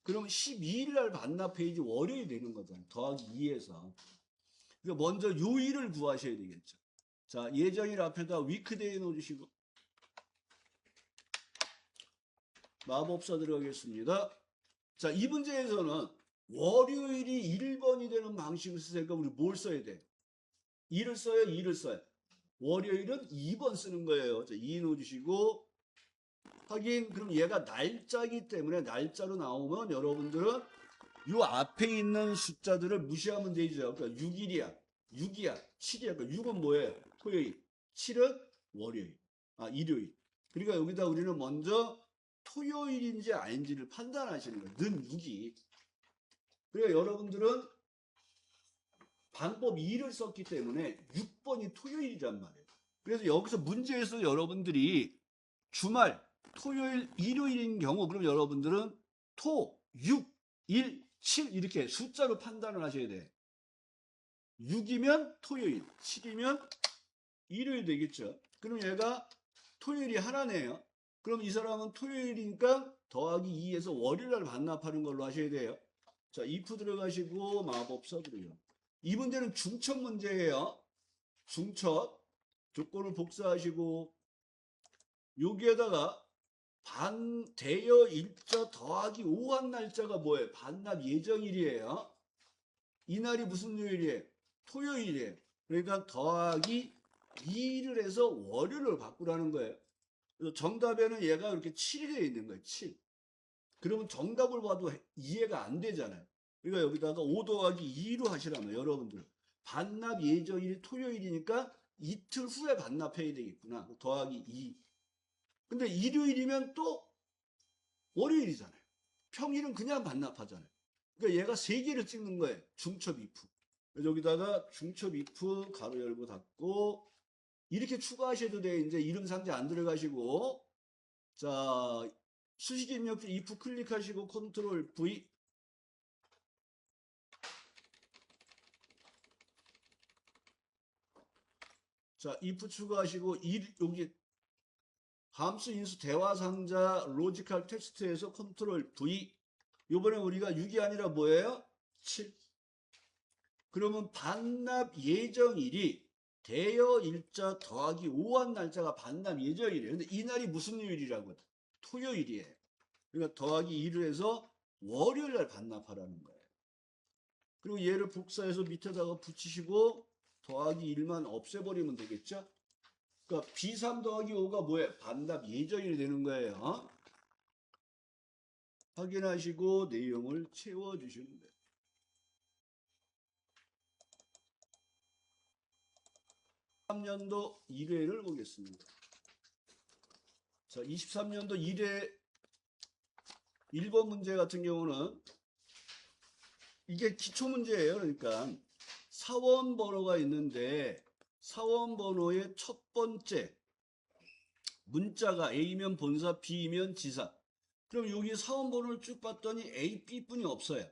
그럼 12일 날 반납해야지 월요일이 되는 거잖아요. 더하기 2에서. 그러니까 먼저 요일을 구하셔야 되겠죠. 자, 예정일 앞에다 위크데이 넣어주시고 마법사 들어가겠습니다. 자, 이 문제에서는 월요일이 1번이 되는 방식을 쓰니까 우리 뭘 써야 돼? 2를 써요? 2를 써요? 월요일은 2번 쓰는 거예요. 자, 2 넣어주시고 하긴 그럼 얘가 날짜이기 때문에 날짜로 나오면 여러분들은 요 앞에 있는 숫자들을 무시하면 되죠. 그러니까 6일이야. 6이야. 7이야. 그러니까 6은 뭐예요? 토요일. 7은 월요일. 일요일. 그러니까 여기다 우리는 먼저 토요일인지 아닌지를 판단하시는 거예요. 는 6이. 그러니까 여러분들은 방법 2를 썼기 때문에 6번이 토요일이란 말이에요. 그래서 여기서 문제에서 여러분들이 주말, 토요일, 일요일인 경우 그럼 여러분들은 토, 6, 1, 7 이렇게 숫자로 판단을 하셔야 돼. 6이면 토요일, 7이면 일요일 되겠죠. 그럼 얘가 토요일이 하나네요. 그럼 이 사람은 토요일이니까 더하기 2에서 월요일날 반납하는 걸로 하셔야 돼요. 자, if 들어가시고 마법사 들어요. 이 문제는 중첩 문제예요. 중첩. 조건을 복사하시고 여기에다가 대여 일자 더하기 5한 날짜가 뭐예요? 반납 예정일이에요. 이날이 무슨 요일이에요? 토요일이에요. 그러니까 더하기 2를 해서 월요일을 바꾸라는 거예요. 그래서 정답에는 얘가 이렇게 7이 되어 있는 거예요. 7. 그러면 정답을 봐도 이해가 안 되잖아요. 그러니까 여기다가 5 더하기 2로 하시라면 여러분들 반납 예정일이 토요일이니까 이틀 후에 반납해야 되겠구나. 더하기 2. 근데 일요일이면 또 월요일이잖아요. 평일은 그냥 반납하잖아요. 그러니까 얘가 3개를 찍는 거예요. 중첩 if. 여기다가 중첩 if 가로 열고 닫고 이렇게 추가하셔도 돼요. 이제 이름 상자 안 들어가시고 자 수식 입력 if 클릭하시고 컨트롤 V. 자 if 추가하시고 여기 함수 인수 대화 상자 로지컬 텍스트에서 컨트롤 V. 요번에 우리가 6이 아니라 뭐예요? 7. 그러면 반납 예정일이 대여 일자 더하기 5한 날짜가 반납 예정일이에요. 근데 이 날이 무슨 요일이라고요? 토요일이에요. 그러니까 더하기 2를 해서 월요일 날 반납하라는 거예요. 그리고 얘를 복사해서 밑에다가 붙이시고 더하기 1만 없애버리면 되겠죠? 그러니까 B3 더하기 5가 뭐예요? 반납 예정일이 되는 거예요. 확인하시고 내용을 채워주시면 돼요. 23년도 1회를 보겠습니다. 자, 23년도 1회 1번 문제 같은 경우는 이게 기초 문제예요. 그러니까 사원 번호가 있는데 사원 번호의 첫 번째 문자가 A면 본사, B면 지사. 그럼 여기 사원 번호를 쭉 봤더니 A, B뿐이 없어요.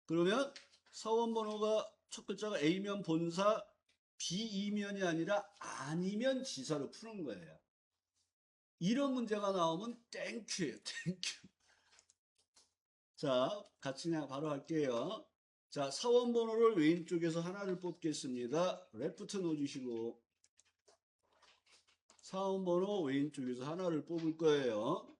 그러면 사원 번호가 첫 글자가 A면 본사, B2면이 아니라 아니면 지사로 푸는 거예요. 이런 문제가 나오면 땡큐예요. 땡큐. 자, 같이 그냥 바로 할게요. 자, 사원 번호를 왼쪽에서 하나를 뽑겠습니다. 레프트 넣어주시고 사원 번호 왼쪽에서 하나를 뽑을 거예요.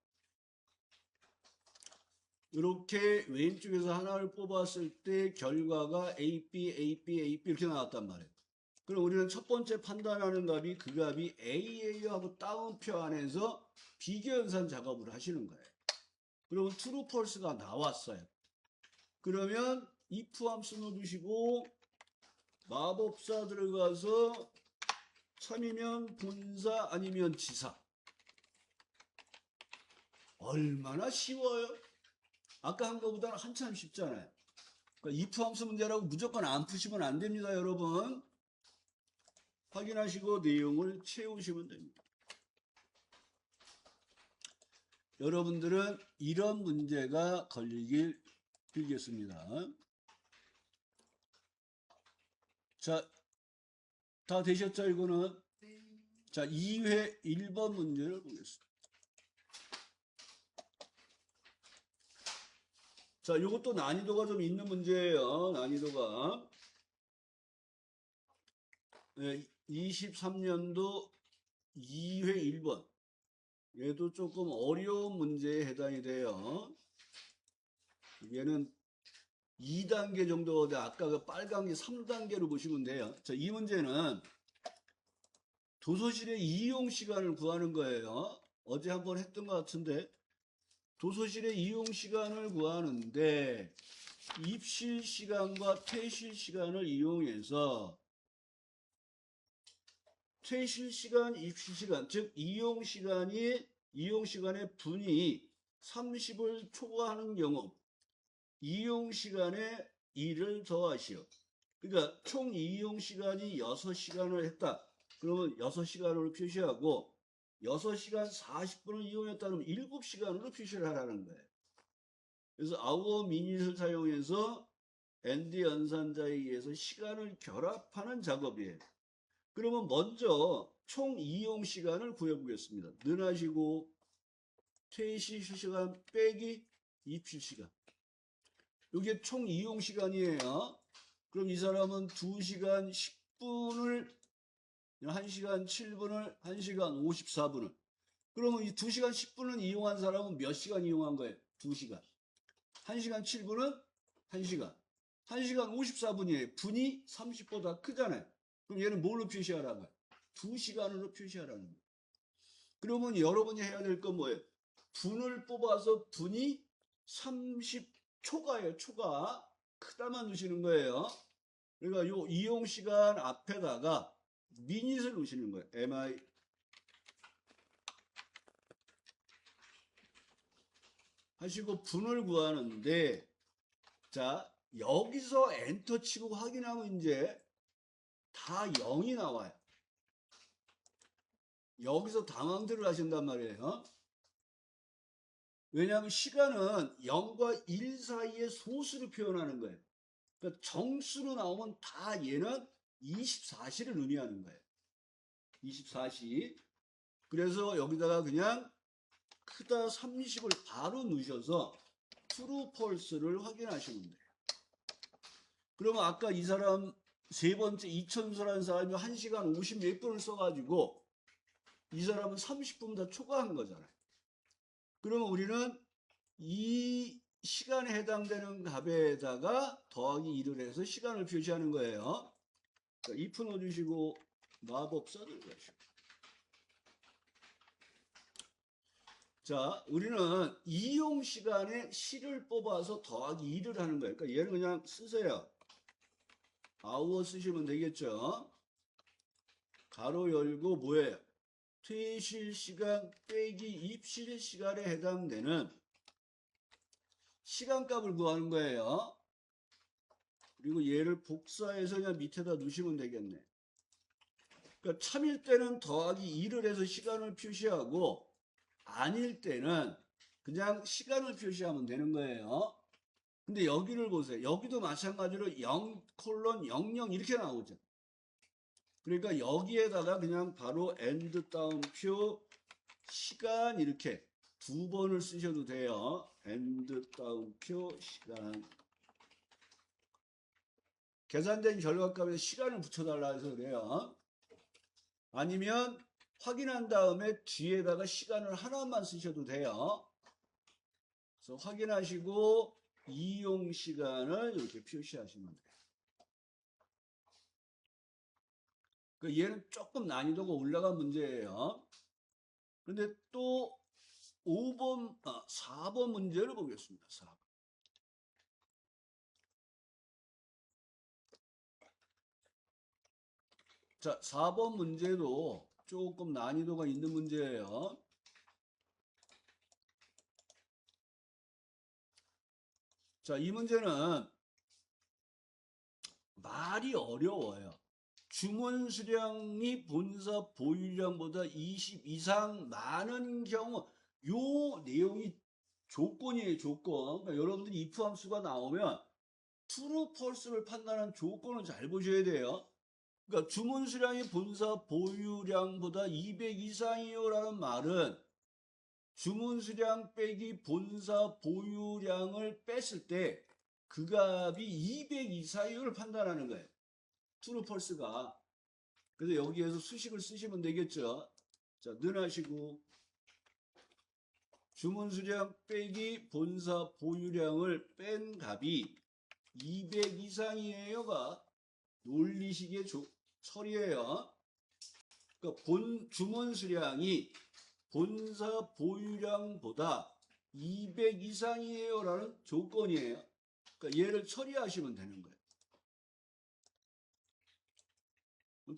이렇게 왼쪽에서 하나를 뽑았을 때 결과가 AB, AB, AB 이렇게 나왔단 말이에요. 그럼 우리는 첫 번째 판단하는 값이 그 값이 A예요 하고 다운표 안에서 비교연산 작업을 하시는 거예요. 그러면 true, false가 나왔어요. 그러면 if 함수 넣어주시고 마법사 들어가서 참이면 본사 아니면 지사. 얼마나 쉬워요? 아까 한 거보다는 한참 쉽잖아요. 그러니까 if 함수 문제라고 무조건 안 푸시면 안 됩니다, 여러분. 확인하시고 내용을 채우시면 됩니다. 여러분들은 이런 문제가 걸리길 빌겠습니다. 자, 다 되셨죠? 이거는? 자, 2회 1번 문제를 보겠습니다. 자, 이것도 난이도가 좀 있는 문제예요. 난이도가. 네, 23년도 2회 1번. 얘도 조금 어려운 문제에 해당이 돼요. 얘는 2단계 정도, 아까 그 빨간 게 3단계로 보시면 돼요. 자, 이 문제는 도서실의 이용 시간을 구하는 거예요. 어제 한번 했던 것 같은데, 도서실의 이용 시간을 구하는데, 입실 시간과 퇴실 시간을 이용해서, 퇴실 시간, 입실 시간, 즉, 이용 시간의 분이 30을 초과하는 경우, 이용 시간에 2를 더하시오. 그러니까 총 이용 시간이 6시간을 했다. 그러면 6시간으로 표시하고 6시간 40분을 이용했다면 7시간으로 표시를 하라는 거예요. 그래서 아워 미닛을 사용해서 ND 연산자에 의해서 시간을 결합하는 작업이에요. 그러면 먼저 총 이용 시간을 구해보겠습니다. 능하시고 퇴실 시간 빼기 입실 시간. 이게 총 이용 시간이에요. 그럼 이 사람은 2시간 10분을 1시간 7분을 1시간 54분을 그러면 이 2시간 10분을 이용한 사람은 몇 시간 이용한 거예요? 2시간. 1시간 7분은 1시간. 1시간 54분이에요. 분이 30보다 크잖아요. 그럼 얘는 뭘로 표시하라고요? 2시간으로 표시하라는 거예요. 그러면 여러분이 해야 될 건 뭐예요? 분을 뽑아서 분이 30초가예요. 초가. 크다만 두시는 거예요. 그러니까 요 이용시간 앞에다가 미닛을 놓으시는 거예요. MI 하시고 분을 구하는데, 자, 여기서 엔터 치고 확인하면 이제 다 0이 나와요. 여기서 당황들을 하신단 말이에요. 왜냐하면 시간은 0과 1 사이의 소수를 표현하는 거예요. 그러니까 정수로 나오면 다 얘는 24시를 의미하는 거예요. 24시. 그래서 여기다가 그냥 크다 30을 바로 넣으셔서 true, false를 확인하시면 돼요. 그러면 아까 이 사람 세 번째 이천수라는 사람이 1시간 50 몇 분을 써가지고 이 사람은 30분보다 초과한 거잖아요. 그러면 우리는 이 시간에 해당되는 값에다가 더하기 2를 해서 시간을 표시하는 거예요. 그러니까 if 넣어주시고 마법사 들어가시고. 자, 우리는 이용 시간에 시를 뽑아서 더하기 2를 하는 거예요. 그러니까 얘는 그냥 쓰세요. hour 쓰시면 되겠죠. 가로 열고 뭐예요? 퇴실 시간 빼기 입실 시간에 해당되는 시간값을 구하는 거예요. 그리고 얘를 복사해서 그냥 밑에다 놓으시면 되겠네. 그러니까 참일 때는 더하기 2를 해서 시간을 표시하고 아닐 때는 그냥 시간을 표시하면 되는 거예요. 근데 여기를 보세요. 여기도 마찬가지로 0:00 이렇게 나오죠. 그러니까 여기에다가 그냥 바로 end 따옴표 시간 이렇게 두 번을 쓰셔도 돼요. end 따옴표 시간. 계산된 결과값에 시간을 붙여달라 해서 그래요. 아니면 확인한 다음에 뒤에다가 시간을 하나만 쓰셔도 돼요. 그래서 확인하시고 이용 시간을 이렇게 표시하시면 돼요. 얘는 조금 난이도가 올라간 문제예요. 근데 또 4번 문제를 보겠습니다. 4번. 자, 4번 문제도 조금 난이도가 있는 문제예요. 자, 이 문제는 말이 어려워요. 주문 수량이 본사 보유량보다 20 이상 많은 경우, 요 내용이 조건이에요, 조건. 그러니까 여러분들이 if 함수가 나오면 true, false를 판단하는 조건을 잘 보셔야 돼요. 그러니까 주문 수량이 본사 보유량보다 200 이상이요 라는 말은 주문 수량 빼기 본사 보유량을 뺐을 때 그 값이 200 이상이요를 판단하는 거예요. true, false가. 그래서 여기에서 수식을 쓰시면 되겠죠. 자, 능하시고 주문 수량 빼기 본사 보유량을 뺀 값이 200 이상이에요가 논리식의 처리예요. 그러니까 주문 수량이 본사 보유량보다 200 이상이에요라는 조건이에요. 그러니까 얘를 처리하시면 되는 거예요.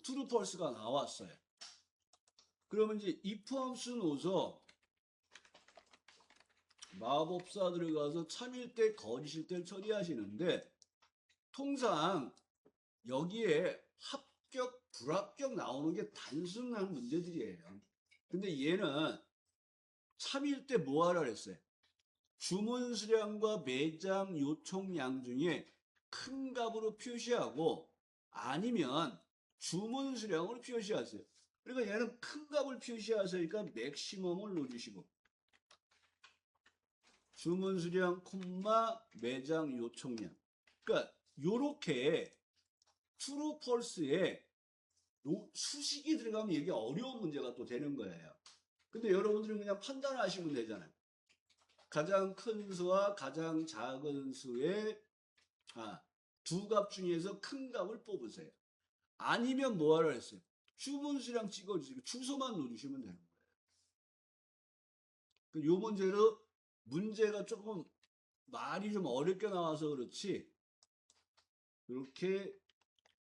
true, false가 나왔어요. 그러면 이제 if 함수 넣어서 마법사 들어가서 참일 때 거짓일 때 처리하시는데 통상 여기에 합격, 불합격 나오는 게 단순한 문제들이에요. 근데 얘는 참일 때 뭐 하라 그랬어요? 주문 수량과 매장 요청량 중에 큰 값으로 표시하고 아니면 주문 수량을 표시하세요. 그러니까 얘는 큰 값을 표시하세요니까 맥시멈을 넣어주시고 주문 수량, 매장 요청량. 그러니까 요렇게 true, false에 수식이 들어가면 이게 어려운 문제가 또 되는 거예요. 근데 여러분들은 그냥 판단하시면 되잖아요. 가장 큰 수와 가장 작은 수의 두 값 중에서 큰 값을 뽑으세요. 아니면 뭐하라 했어요? 추분수량 찍어주시고 주소만 넣어주시면 되는 거예요. 요 문제로 문제가 조금 말이 좀 어렵게 나와서 그렇지 이렇게